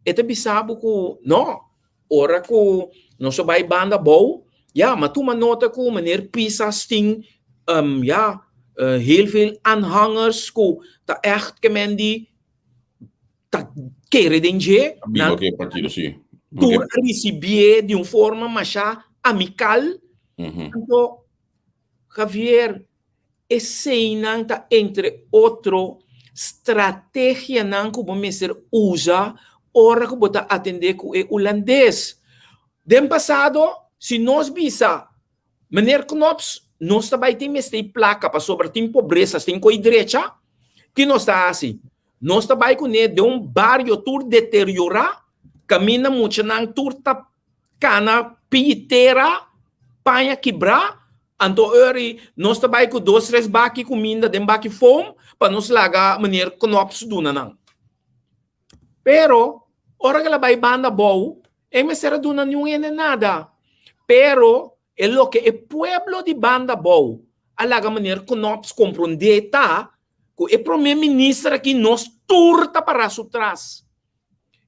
Ito bisabo ko, no, ora ko, no so bay banda bom, ja, maar toen maar nota ko, meneer Pisa sting, ja, heel veel aanhangers ko, ta echt kemendi, ta kere denje, Amigo que partido, sí. tu recibir de forma mais amical, então, Javier, esse não tá entre outro estratégia não que o ministro usa ora que bota atender com o holandês. Den passado, se nós bisa, meneer Knops, nós também temos placa para sobre tem pobreza, tem com a direita, que nós está assim. Nós também com ele de barrio tur deteriorar, camina muito nang turta cana pitera, panha quebrar, anto eri, nós também com 2, 3 baki comida, den baki fome, para nos lagar meneer Knops duna nang. Pero, ora que ela vai banda boa, é me será duna nenhum nada. Pero, é lo que o pueblo de banda boa, alaga maneira que nós compreender, tá? Que o primeiro-ministro aqui nos turta para trás.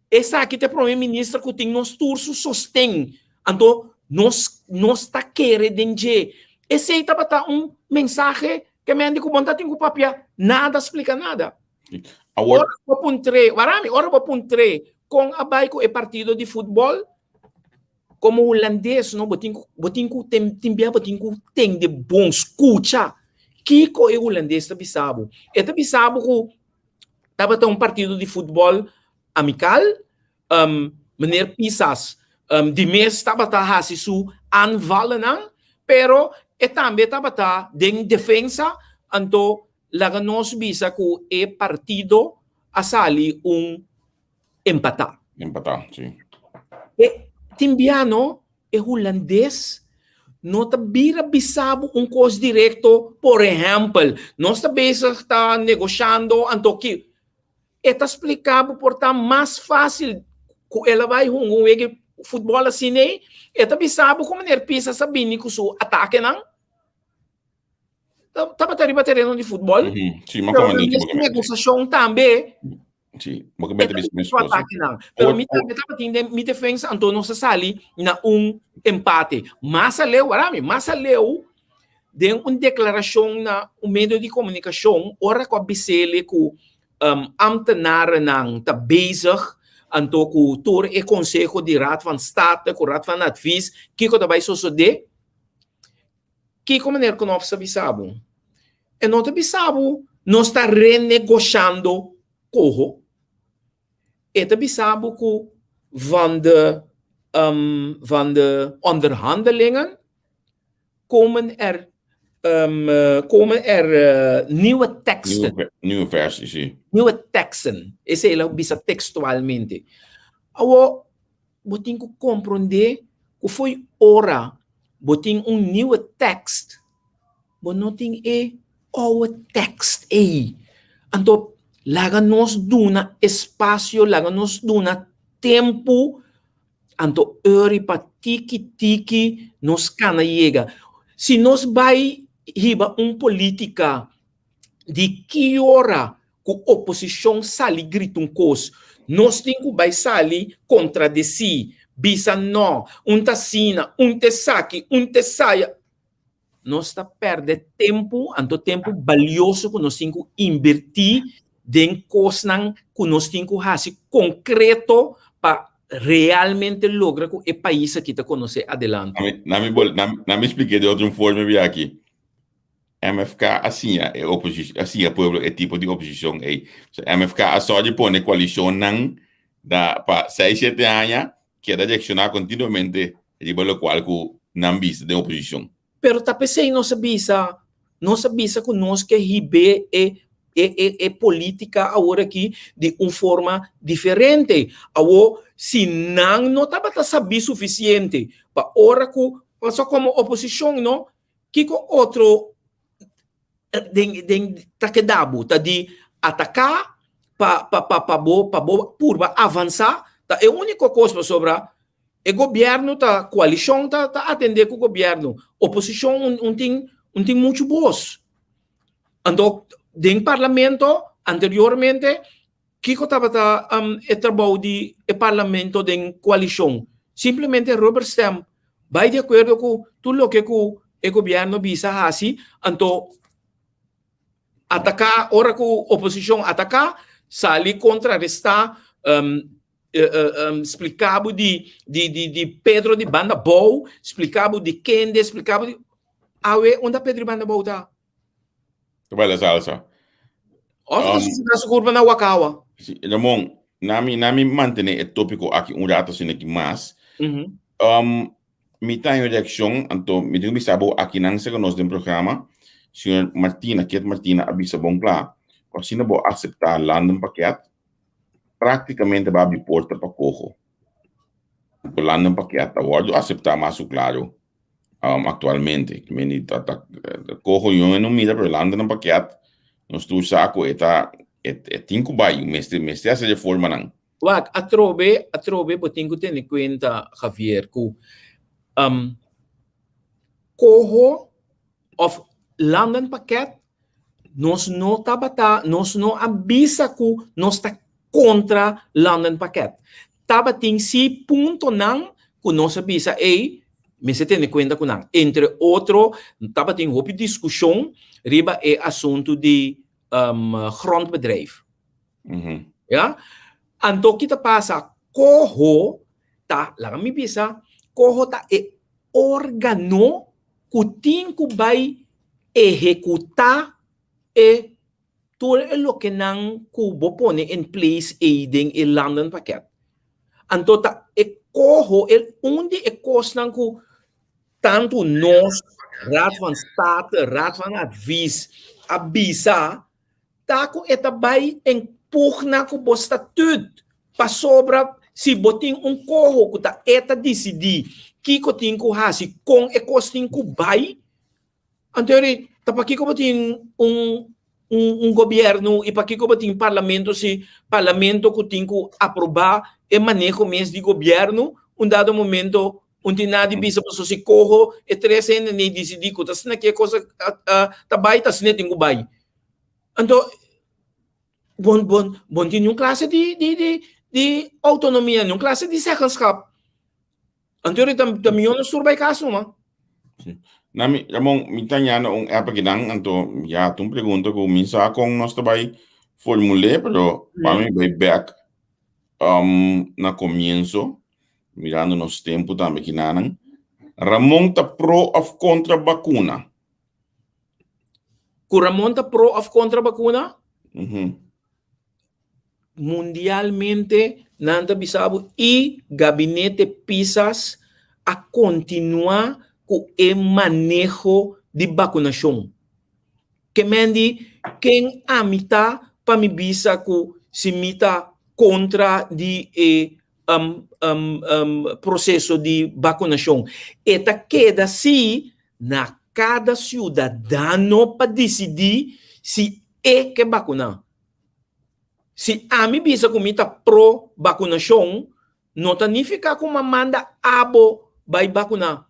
Essa aqui é o primeiro-ministro que tem nos turso sostém. Então, nós tá querendo dizer. Esse aí tá mensagem que me andi com vontade com papel, nada explica nada. Ora vou puntre com a baiko e partido de futebol como holandês, não botin tem de bom escuta. Kiko é holandês tá bisabo. E tá bisabo que tava partido de futebol amical, meneer Pisas, de mês tava hasi su aanvallen não, pero e também tava de defensa, anto laga nos bisa que e partido asali empatar. Empatar, sim. E timbiano e holandês não tá vira bisabo coisa direto, por exemplo, nós tá bisa negociando anto que está explicado por tá mais fácil que ela vai futebol assim né, está bisabo como ner pisa sabini que su ataque não. Tava terreno de futebol. Sim, mas como é negociação também. Sim, mas como é que isso ataque não. Pero me tava tendo me defesa então não se sali na empate. Mas aleu de declaração na meio de comunicação, ora com a BCL com ambtenaren nang te bezig en ook o toer e consejo de raad van state, com raad van advies, kiko daarbij so de, kiko meneer Knops sa bisabo. E não te bisabo, não está renegociando coho. E te bisabo ku van de onderhandelingen komen nieuwe teksten. Nieuwe versies, sim. Nieuwe teksten. Esse é o bisa textualmente. Awo, botin ko compreender que foi ora, botin nieuwe tekst, but nothing oude tekst Anto, laga nos duna espaço, laga nos duna tempo, anto uri pa tiki nos cana chega. Se nós vai riba política de que hora que a oposição sali grita coisa. Nós temos que vai sali contradizer, bisa não, te assina, te saque, te saia. Nós está perdendo tempo, tempo valioso que nós temos que invertir em coisas que nós temos que fazer concreto para realmente lograr que o país aqui está conhecer adelante. Na me expliquei de outra forma via aqui. MFK assim é oposição, assim é povo é tipo de oposição aí. MFK a só de pôr coalição não da para 6-7 anos que é direcionar continuamente de pelo qual que não vista de oposição. Pero tapesei não sabia que nós que ribe é política agora aqui de uma forma diferente. Agora, se não estava sabendo suficiente para hora que só como oposição, não, que outro tá quedado, tá de atacar para avançar, tá é a única coisa para sobrar. O governo, a coalição, está atendendo com o governo. A oposição não tem muito voz. Então, dentro do parlamento, anteriormente, que estava o trabalho do parlamento da coalição? Simplesmente Robert Stem vai de acordo com tudo o que o governo visa assim, então, atacar, hora que a oposição atacar, sair contrarrestar, explicava de Pedro de Banda Boa, explicava de Kende, explicava de... Awe, onde Pedro de Banda Boa está? Vai salsa. Os curva na Wakawa. Ramon, nami mantene o tópico aqui rato sin aqui mais. Mi tenho reação, então me tenho bisabo aqui não se conosco do programa. Senhor Martina, Ket Martina avisa bom claro. Se não vou aceitar London paquete, praticamente vai abrir porta para corro. O London paquete agora aceitar mais claro. Atualmente, que me corro eu não mira para London paquete. Nós tu saco é 5 bairros, mas essa de forma não. Wag, a trobe, botinho ter em conta, Javier, que corro of London paquete, nós não avisa que nós está contra London paquete. Taba tem si ponto não que nós avisa me se tem em conta que não. Entre outro, taba tem uma discussão riba é assunto de grondbedrijf. Ja? Então, kita passa, corro, tá, lá me bisa, corro tá é órgão que tem que vai executar e tudo o que não cubo põe em place em el London paquete. Então, tá, é corro, é onde é coisa que tanto nós, Raad van State, Raad van Advies, avisa, tá com eta vai empurna com o estatuto para sobra se botem corro que tá eta decidir que tem que fazer com e coisa tem que vai. Então, tá para que botem governo e para que botem parlamento se parlamento que tem que aprovar e manejo mês de governo dado momento onde nada bisa para se corro e 3 anos nem decidir que tá sendo que coisa tá vai tá sendo tem que vai. Então, bom tem uma classe de autonomia, uma classe de zeggenschap. Então, também não surbai caso, mano. Nami, Ramon, mi tanya na apa kinang anto ya tung pergunta ko minsa kung nós trabalho formulé, pero para mim vai back na comienzo, mirando nos tempo também kinanang. Ramon ta pro of contra vacuna. Que Ramon ta pro of contra vacuna? Mundialmente, nanda bisabo e gabinete pisas a continuar com o manejo de vacunação. Que mendi quem amita para me bisa que se mita contra de processo de vacunação. Eta queda se na cada cidadão para decidir se é que vacunar. Se a mim bisa que mita pro vacunação, não significa que uma manda abo vai vacunar.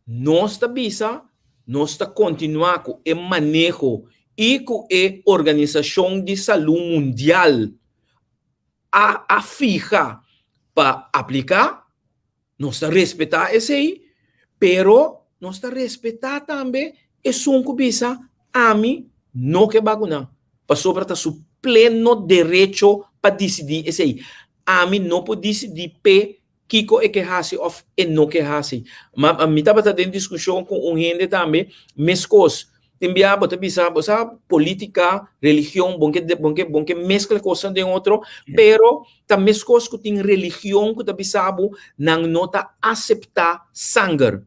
Nós está bisa, nós está continuar com o manejo e com a Organização de Saúde Mundial a fija para aplicar, nós está respeitar esse aí, pero nós está respeitar também e sunco bisa a mim não que baguna, para sobra tá su pleno direito para decidir esse aí. A mim não pode decidir pe Kiko é que hasi of e não que hasi. Mas a mim estava tendo discussão com gente também, mescos Timbia bota bisa política, religião, bom que mescla coisa de outro, pero ta mescos que tem religião que ta bisabo nang nota aceitar sangue.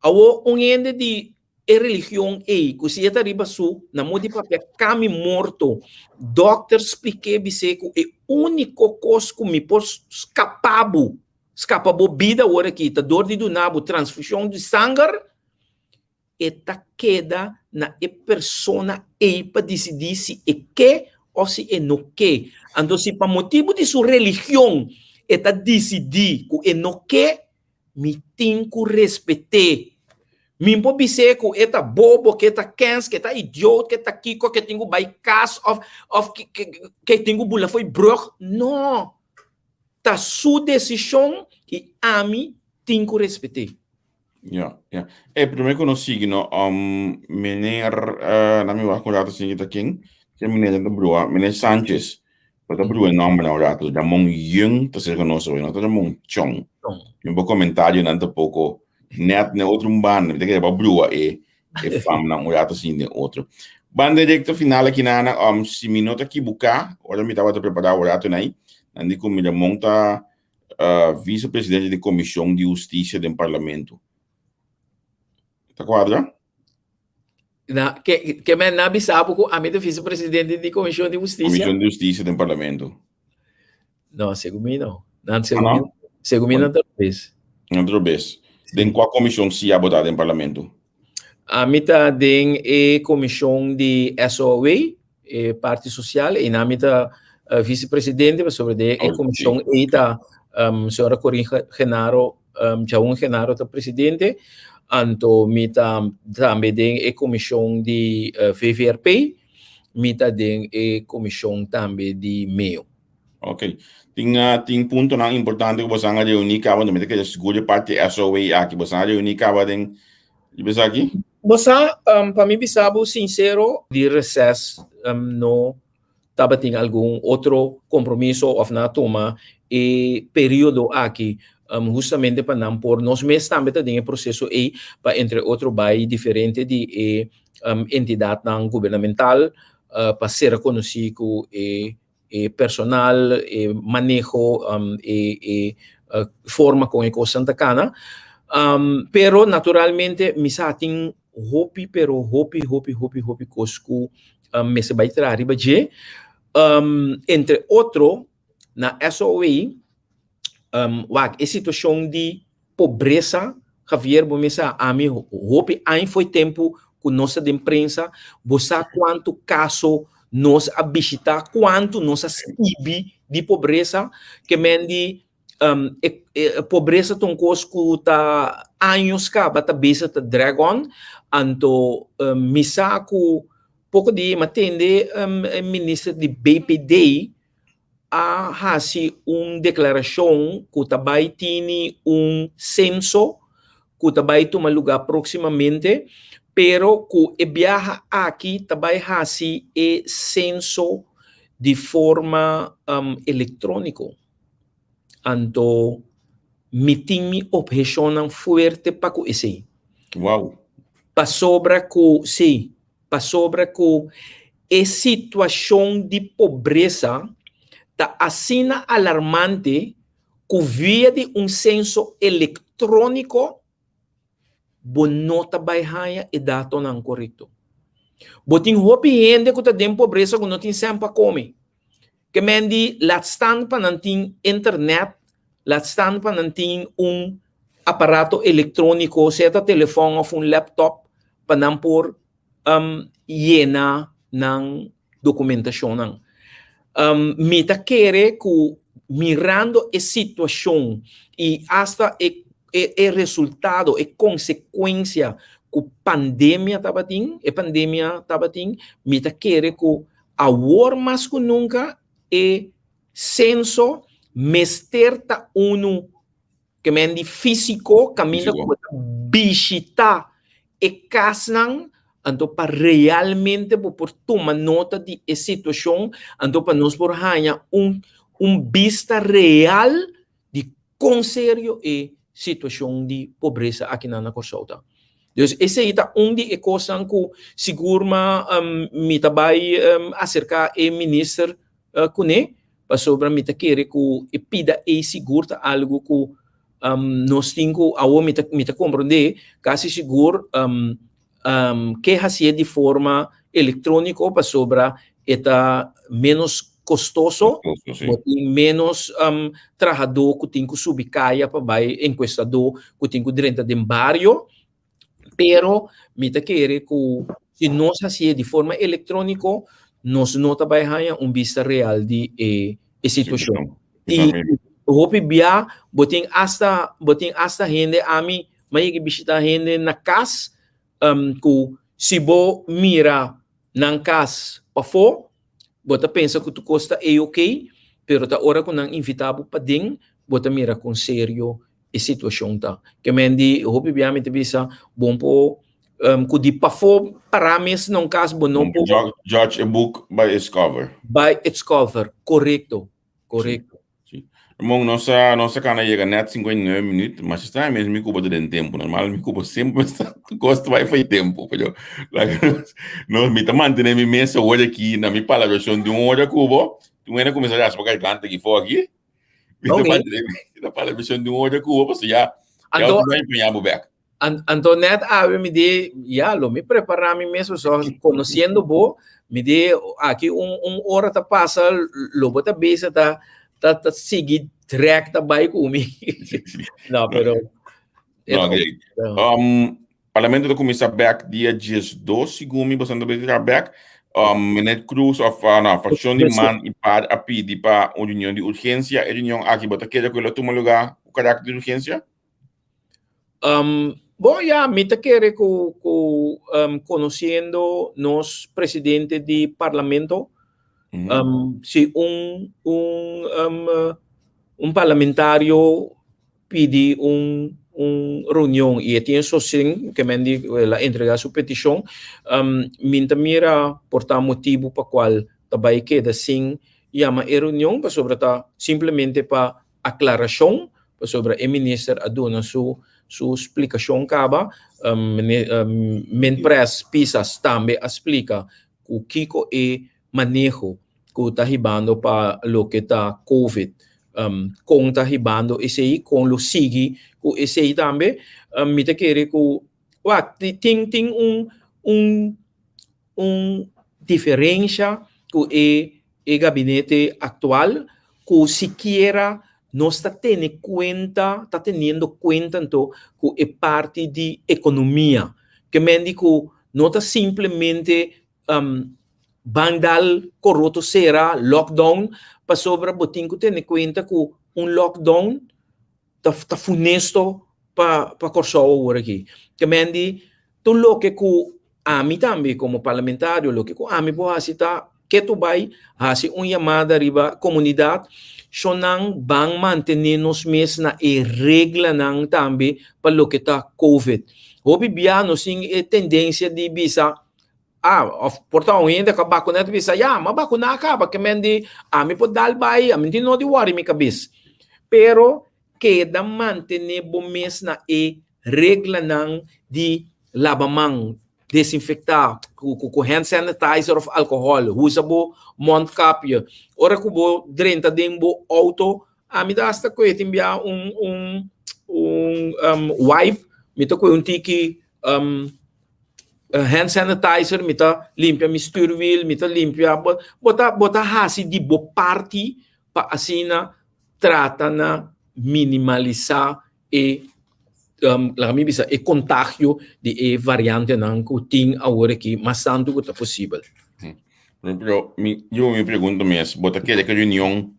Awo ende de religião que se eta riba su na modi papel cami morto. Doctor explique bise que é único coisa que me pos escapabo vida hora aqui, ta dor de dunabo, transfusão de sangue. Eta queda na persona para decidir se é que ou se é não que. Então, se para motivo de sua religião, eta decidir que é não que, me tem que respeitar. Me pode dizer que eta bobo, que eta cans, que eta idiota, que eta kiko, que tenho bypass, que tenho bula foi brug. Não. Tá sua decisão e a mim tem que respeitar. Ja. Primeiro que eu sigo, meneer, na minha conversa assim, que é meneer da Brua, meneer Sanchez, para Brua nome na hora, da mão young, tá sendo conosco, não tá da mão chong. Um bom comentário não tá pouco, net na outro ban, que é para Brua é fam na hora assim de outro. Ban directo final aqui na se minuto aqui buscar, ora me tava preparar o rato aí, andi com me monta vice-presidente de comissão de justiça do parlamento. Tá quadra? Que me nabi sabe que a minha vice-presidente da Comissão de Justiça. Comissão de Justiça do Parlamento. Não, segundo não. Segundo não, talvez. Outra vez. Em qual comissão se há votado no Parlamento? A mita tem a Comissão de SOA, Parte Social, e na mita vice-presidente sobre a Comissão EITA, senhora Corinne Genaro, Jaun Genaro, da presidente. Anto mita também tem a comissão de VVRP, mita tem a comissão também de MEO. Ok. Tem ponto não importante que você anga de unica, onde mita que é seguro parte SOA aqui, você anga de unica, tem você aqui? Você, para mim, bisabo sincero, de recesso, não tava tem algum outro compromisso ou na toma e período aqui. Justamente para não por nós mesmos também tem um processo aí para entre outro bairro diferente de entidade não governamental para ser reconhecido e personal e manejo e forma com a Santa Cana, pero naturalmente me satin hopi cosco me se vai trazer riba je entre outro na SOE a situação de pobreza, Javier, bomesa a mim, hope, aí foi tempo que nossa imprensa, você quanto caso nós a visitar, quanto nós a de pobreza, que mendi pobreza tão cosco tá anos cá, bata bisa tá dragon, anto misaco pouco de matende ministro de BPD a hasi declaração que também tem censo que também toma lugar proximamente, pero que viaja aqui também hasi censo de forma eletrônica. Então, me tem objeção forte para esse. Uau. Para sobra que a situação de pobreza está assim alarmante que via de censo eletrônico bonota baixaia e dado não correto. Botin hopi gente que tem pobreza que não tem sempre para comer. Que mendi latstan para não ter internet, latstan para não ter aparato eletrônico, seja telefone ou laptop, para não por llena ng documentação não. Mita querer que mirando a situação e hasta o resultado, a consequência ku pandemia tabating, mita querer ku agora mais que nunca senso mester ta uno que mendi físico caminho Físico. visitar casnang anto para realmente por tomar nota de situação anto para nós por ganhar vista real de quão sério situação de pobreza aqui na Corsauta. Dus esse aí tá de coisa que seguro me vai acercar o ministro Cune para sobre me querer que pida seguro algo que nós temos a me compreender quase seguro que fazer de forma eletrônica para sobre eta menos custoso, menos trabalhador que tem que subir caia para vai enquestador que tem que dentro de barrio, pero me querer que se nós fazer de forma eletrônica nós não vai ganhar vista real de situação. E hope bia botin hasta gente a mim mas que visita gente na casa que se bo mira na casa para fora bota pensa que tu custa ok pero ta hora que não invitado para dentro bota mira com sério a situação tá que mendi hope bia me te bisa bom po que de para fora para mes não caso bom não po judge a book by its cover correto Irmão, nossa cana chega net 59 minutos, mas está mesmo me cuba de tempo. Normal, me cuba sempre gosto vai fazer tempo. Nós me mantendo minha mesa hoje aqui na minha palavra de hora cuba. Tu ainda começar a explicar canta aqui fora aqui. Me mantendo na palavra de hora cuba, porque já vai empenhar o back. Antoinette me de lo me preparar mim mesmo só conhecendo bo me de aqui hora tá passa lo bota besa tá seguir track da bike comigo. Não, pero Parlamento do começar back dia 2 segundo bastante bem back Menet Cruz of na faction de man e para a pedir para uma reunião de urgência, a reunião aqui bota que ela toma lugar o caráter de urgência. Bom, me te querer conhecendo nos presidente de parlamento. Se parlamentário pede reunião e tem sozinho que mende ela entregar sua petição, minta mira portar motivo para qual também queda sim chama a reunião para sobre simplesmente para aclaração para sobre o ministro a dona sua explicação caba menpres pisas também explica o que é manejo que está ribando para lo que está COVID, com está ribando esse aí, com o SIGI, com esse aí também, me te querer que tem diferença com o gabinete atual, que sequer não está tendo conta então que é parte de economia, que mendi que não está simplesmente bandal corroto será lockdown para sobre botin que ter conta que lockdown tá funesto para Corsau aqui que mendi tu lo que a mim também como parlamentário lo que a mim boa cita que tu vai fazer chamada riba comunidade sonang bang manter nos mes na regra nang também para lo que tá COVID hobi biano sim tendência de bisa portanto ainda que a vacuna bisa mas vacuna acaba que mendi me pode dar bai a mim não de worry minha cabeça pero queda manter bom mês na regra não de lavamang desinfectar com hand sanitizer of alcohol usa bo mont capio ora que bo drenta dembo auto me dá hasta que eu enviar wipe me to com tiki hand sanitizer, me tá limpia mi stuurwiel, me tá limpia, bota hasi di bo party pa asina trata na minimalizar bisa contágio de variante nan que tem agora aqui, mas tanto que é possível. Eu me pergunto mesmo, bota que reunião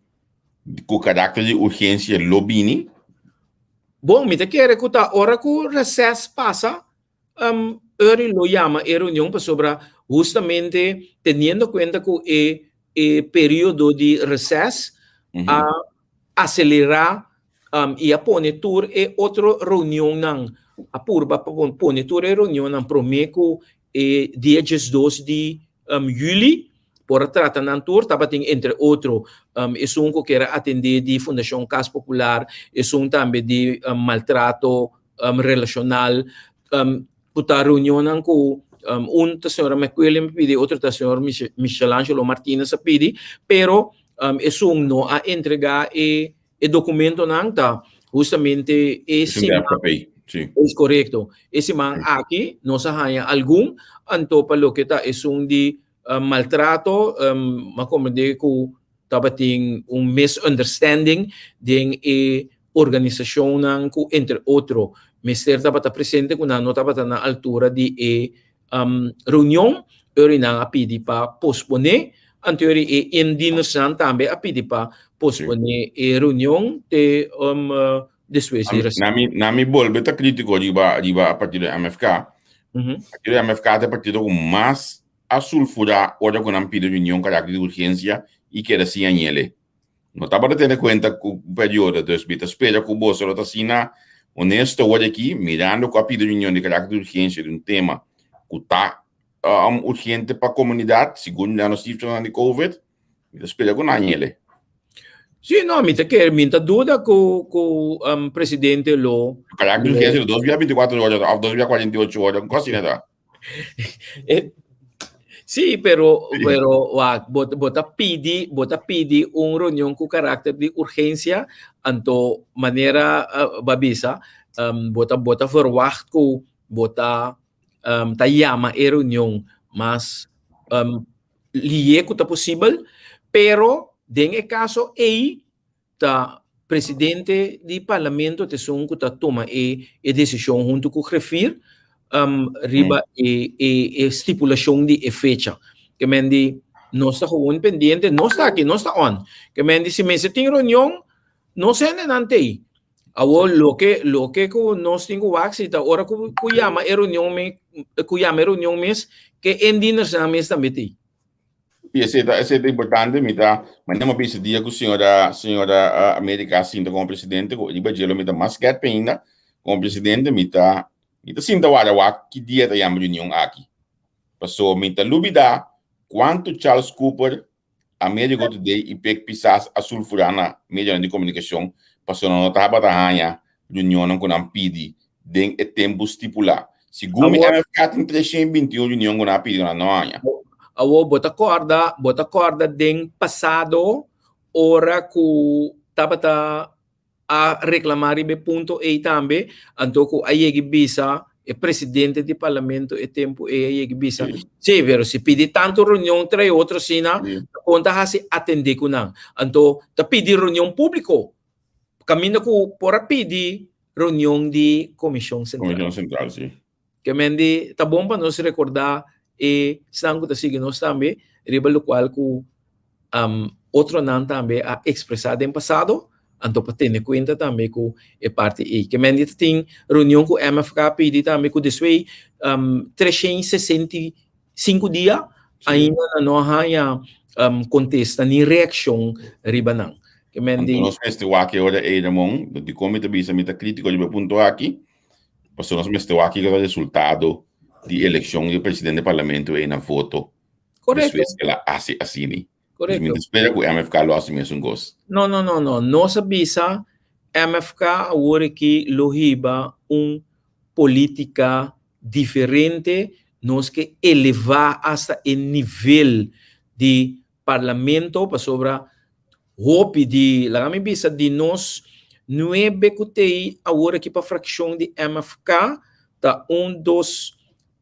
com caráter de urgência lobini? Bom, me te quer que a hora que o recesso passa, Uri lo llama reunión para sobre justamente teniendo cuenta que el periodo de receso a acelerar e a pone tour e outra reunião não a purba pone tour e reunião não promeco dia 12 de julho por tratar não tour tava tem entre outro é um que era atender de Fundação Casa Popular é um também de maltrato relacional puta reunião não com a senhora McQuillan me pedi outra a senhora Michelangelo Martinez a pedi pero é um não a entregar e documento não tá justamente esse sí. es correcto esse man aqui nós arranha algum anto para lo que tá é um de maltrato mas como de que tava tem misunderstanding de organização não entre outro Mister tava tá presente quando não tava na altura de reunião ele não a pedir para posponer anterior indinação também a pedir para posponer a reunião de después nami volve tá crítico a partir do MFK. A partir do MFK é partido com mais a sulfurar hora com um pedido de reunião caráter de urgência e que era assim ele. Não estava tendo conta com o período dos bitas espera que o bolso está assim honesto hoje aqui mirando com a pedido de reunião de caráter de urgência de um tema que está urgente para a comunidade, segundo a notícia de COVID, espera com ele. Sim, não, me quer minta dúvida com o presidente lo. Caráter de urgência de 24 horas, 48 horas, não consigo nada. Sim, pero bota pedir reunião com caráter de urgência, anto maneira babisa, bota verwacht ko bota tayama reunião, mas liye ko ta possível, pero den caso ta presidente do parlamento te son que ta toma decisão junto com o refir riba estipulação de fecha que mendi não está com pendiente não está aqui não está on que mendi se me se tem reunião não se nante awo lo que nós tenho wax ta ora ku llama reunião mes que endinas na mes também tem. E esse é importante, mas não penso dia que a senhora América sinta como presidente, e vai dizer me mais quer ainda como presidente, me sinta que dia tá uma reunião aqui. Passou me lubida quanto Charles Cooper América today e pek pisas a sulfurana media de comunicação, passou não tava da reunião com a pidi den tempo estipular. Segundo a MFK tem 321 reunião com a pidi na noia. Bota corda den passado ora que tava a reclamar ibe ponto e também anto a yegi bisa e presidente do parlamento e tempo e yegi bisa sim vero se pedi tanto reunião tre outro sina conta hasi atender com não anto ta pedi reunião público caminho com por pedi reunião de comissão central sim que mendi tá bom para nós recordar e estão que seguir nós também riba lo qual que outro não também a expressado em passado anto para ter conta também com a parte e que mendi tem reunião com MFK pedi também com desway 365 dias ainda não há contesta nem reação riba não que mendi nós mesmo aqui ora mão de comité bisa mita crítico de ponto aqui passou nós mesmo aqui que o resultado de eleição do presidente do parlamento aí na foto. Correto. Depois que ela assine. Correto. Mas espera que o MFK lo hace mesmo gosto. Não. Nossa bisa MFK agora que lohiba política diferente, nós que elevar hasta o nível de parlamento para sobre hope de lá me bisa de nós não é becutei agora que para fração de MFK tá 1, 2,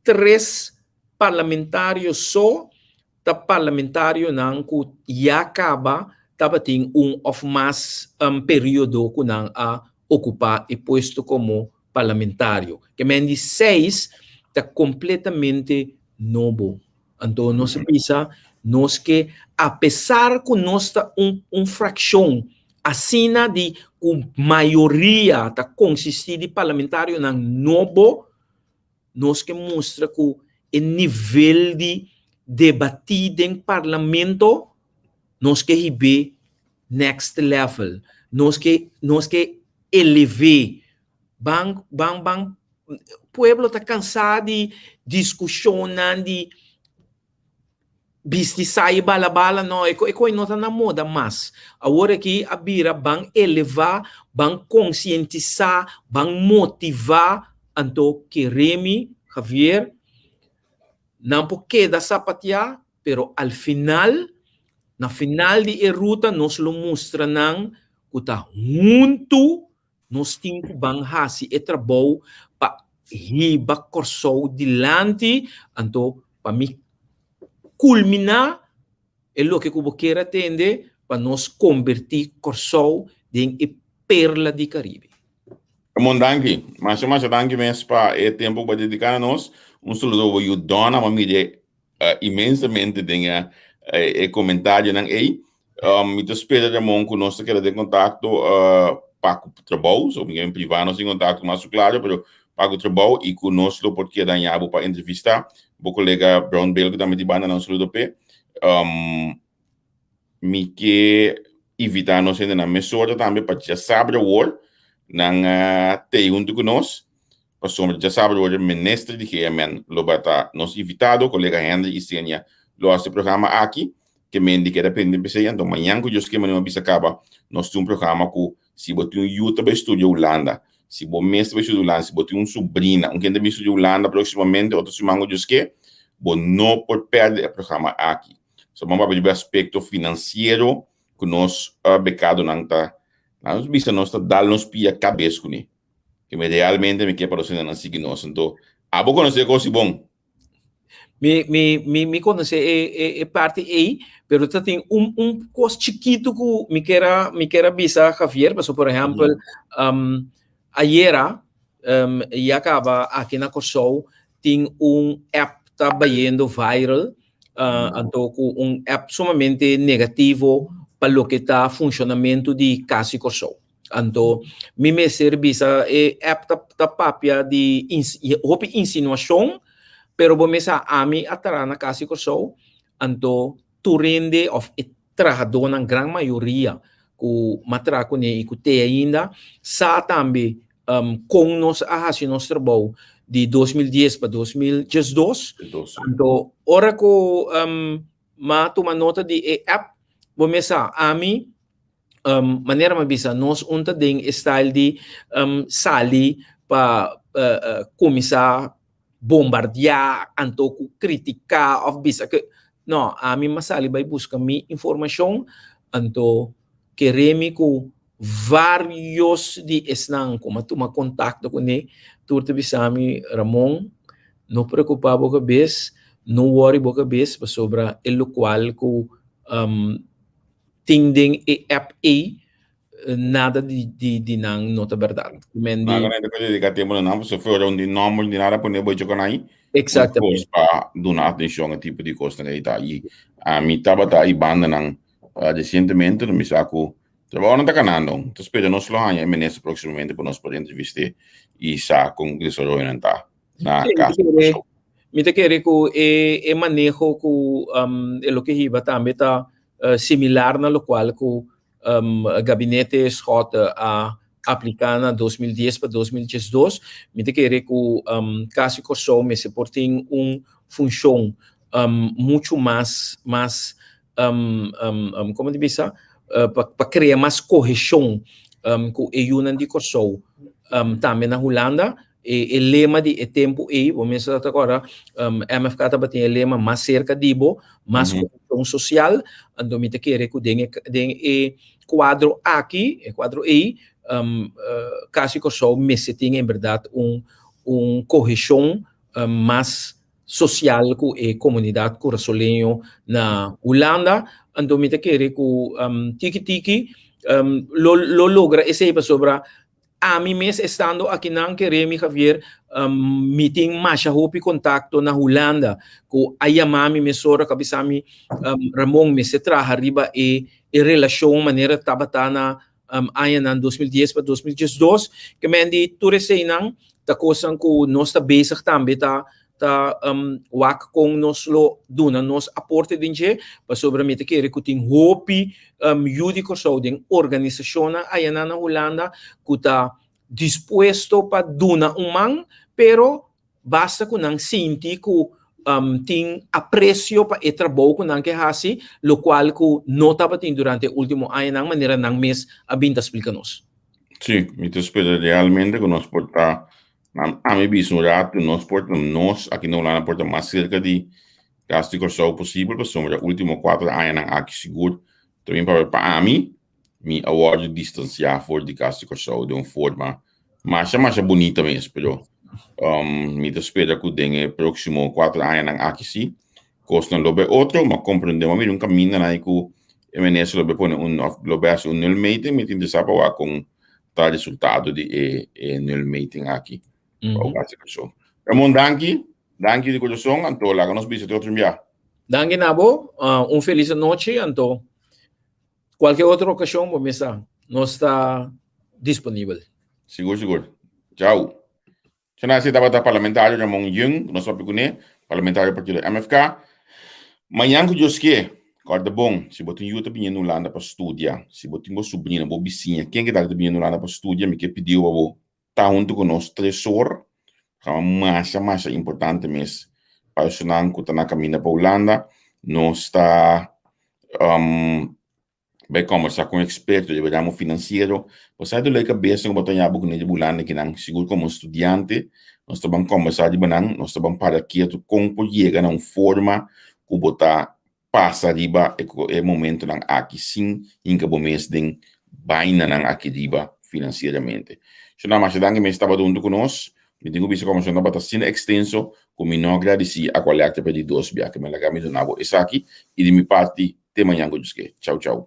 3 parlamentários só, tá parlamentário não que já acaba, tava tem of mais período que não a ocupar e posto como parlamentário. Que mendi 6 tá completamente novo. Então nós pensa nós que apesar que nós tá fração assina de com maioria tá consistir de parlamentário não novo nós que mostra que o nível de debatir em parlamento nós que ribe next level, nós que eleve bang pueblo tá cansado de discussão de business sai bala não é não tá na moda mas agora que a bira bang elevar bang conscientizar bang motivar anto que Remy Javier não porque da sapatia pero al final na final de ruta nós lo mostra nang kuta junto nós temos bang hasi e trabalho pa hiba corso dilante anto pa mi culminar lo que cubo quer atender para nós convertir corso em perla de Caribe. Ramon, danke. Mas danke mesmo para o tempo para dedicar a nós. Saludo ao you dona, uma mídia imensamente denha comentário nang aí. Me espera Ramon conosco que ele tem contato para o trabalho, so em privado nós em contato mais claro, pero para o trabalho e conosco porque danhado para entrevistar. O colega Brown Bell que também de banda não saludo pe. Me que evitar nós ainda na mesura também para já saber o war nang te junto conosco. Passamos já saber o ministro de GMN lo bata nos invitado colega Henry e Senia lo hace programa aqui que me indica depende de você então amanhã que eu esquema não bisa acaba nós temos programa com se botar YouTube estúdio Holanda se bo mestre estúdio Holanda se botar sobrinha que ainda estúdio Holanda proximamente outro simango diz que bo não por perder o programa aqui so vamos para o aspecto financeiro que nós becado não tá nós bisa nós tá dar nos pia cabeça com ele que realmente me quer para você não seguir nós então a boca não sei coisa bom me conhece parte aí, pero tem coisa chiquito que me quer avisar Javier, mas por exemplo, ayer e acaba aqui na Corsol tem app tá batendo viral, então com app sumamente negativo para o que tá funcionamento de Casa Corsol. Então, me serviça app tá papia de insinuação pero bomesa ami atara na Casa Corsol anto turende of trabajador na gran maioria ku matraco ne ikute ainda sa tambi com nos ahasi nos trabalho de 2010 para 2012 anto ora ko ma toma nota de app bomesa ami maneira mabisa nos unta ding style de sali pa começar bombardear, anto criticar, of bisa que não, a mim masali vai buscar mi informação, anto queremos com vários de esnang como toma contato com ele, turte bisami Ramon, não preocupar boca bes, não worry boca bes sobre o qual com tendem e app nada de não nota verdade. Agora ainda coisa de que temos não, se for onde não de nada pone boi jogar aí. Exatamente. Para donar atenção a tipo de coisa que está aí. A mim estava aí banda não recentemente no me saco trabalho não está canando. Então espero nós lá em MNS proximamente para nós poder entrevistar e sa com desarrollo não tá na casa. Me te querer que é manejo que o que riba também está similar na lo qual que gabinete Scott a aplicar na 2010 para 2012, me te querer que Casa Corsol me se portem função muito mais como de bisa para criar mais correção com a União de Corsol também na Holanda e lema de tempo aí vamos agora MFK está batendo lema mais cerca de bo mais correção social então me te querer que den quadro aqui quadro aí Casa Corsol me se tem em verdade correção mais social com a comunidade corazolenho na Holanda então me te querer que tiki lo logra esse sobre a mim mesmo estando aqui na Remy Javier meeting mais hopi contacto na Holanda com a mami me sora kabisami Ramon me se traha riba e relação maneira tabatana ayan 2010 para 2012 que mendi turesei nang ta coisa que nós está bezig também wak com nos lo duna nos aporte dinje pa sobre mite que tem hopi judico so den organização aí na Holanda que tá disposto para duna man pero basta que não sinti que tem aprecio para o trabalho que não que hasi lo qual que não estava tendo durante o último ano na maneira não mês a binta explica-nos. Sim, me espero realmente que nós porta a mim bicho rato nós porta nós aqui na Holanda porta mais cerca de Castigo Show possível para somos o último 4 anos aqui seguro também para mim me award distanciar for de Castigo Show de uma forma mais bonita mesmo, pero me espera que o próximo 4 anos aqui sim custa lobe outro, mas compreendemos um caminho na que o MNS lobe põe lobe hace null meeting, me tem saber com tal resultado de null meeting aqui. Ramon, danke de coração, então lá nos visita outro dia. Danke Nabo, feliz noite, então qualquer outra ocasião, vamos estar, nós está disponível. Seguro. Tchau. Sana si dapat parlamentário Ramon Yung, nós vamos pegar parlamentário do partido MFK. Manhã que Deus quer, corda bom, se botar YouTube vinha no Holanda para estudar, se botar meu sobrinho, meu vizinha, quem que tá vinha no Holanda para estudar, me que pediu para tá junto com nós tresor, é uma massa importante mesmo, para o senão que tá na caminho para Holanda, nós está vai conversar com experto de veramo financeiro, você do lei cabeça que botar yabo com ele Holanda que não seguro como estudante, nós estamos conversar de banang, nós estamos para aqui como chega na forma que botar passa riba é momento nang aqui sim em que mês den baina nang aqui riba financeiramente. Se não mais danke me estava junto conosco, me tenho visto como não bata sin extenso, como não agradeci a qualidade de dos via que me laga me donavo essa aqui e de minha parte até manhã que tchau.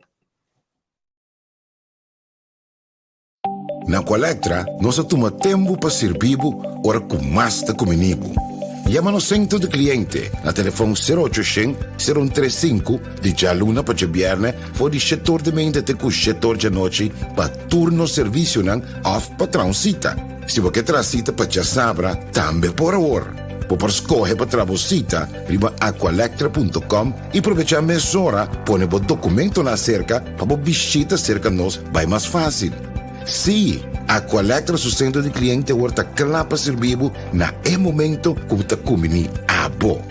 Na Colectra, nós toma tempo para servir ora com mais da comunibo. Llama no centro de cliente na telefone 0800-035 di già luna per viernes for di setor de mente te cu setor de noche pa turno servizio nan off pa transita. Si vuoi che transita pa già sabra, tambe por ora. Per scoge pa trabosita, riba aqualectra.com e aprovechar mezz'ora, pone bo documento na cerca pa bo visita cerca nos vai mais fácil. Sim, a Colectra su centro de cliente volta clapa servivo na momento como ta kumini abo.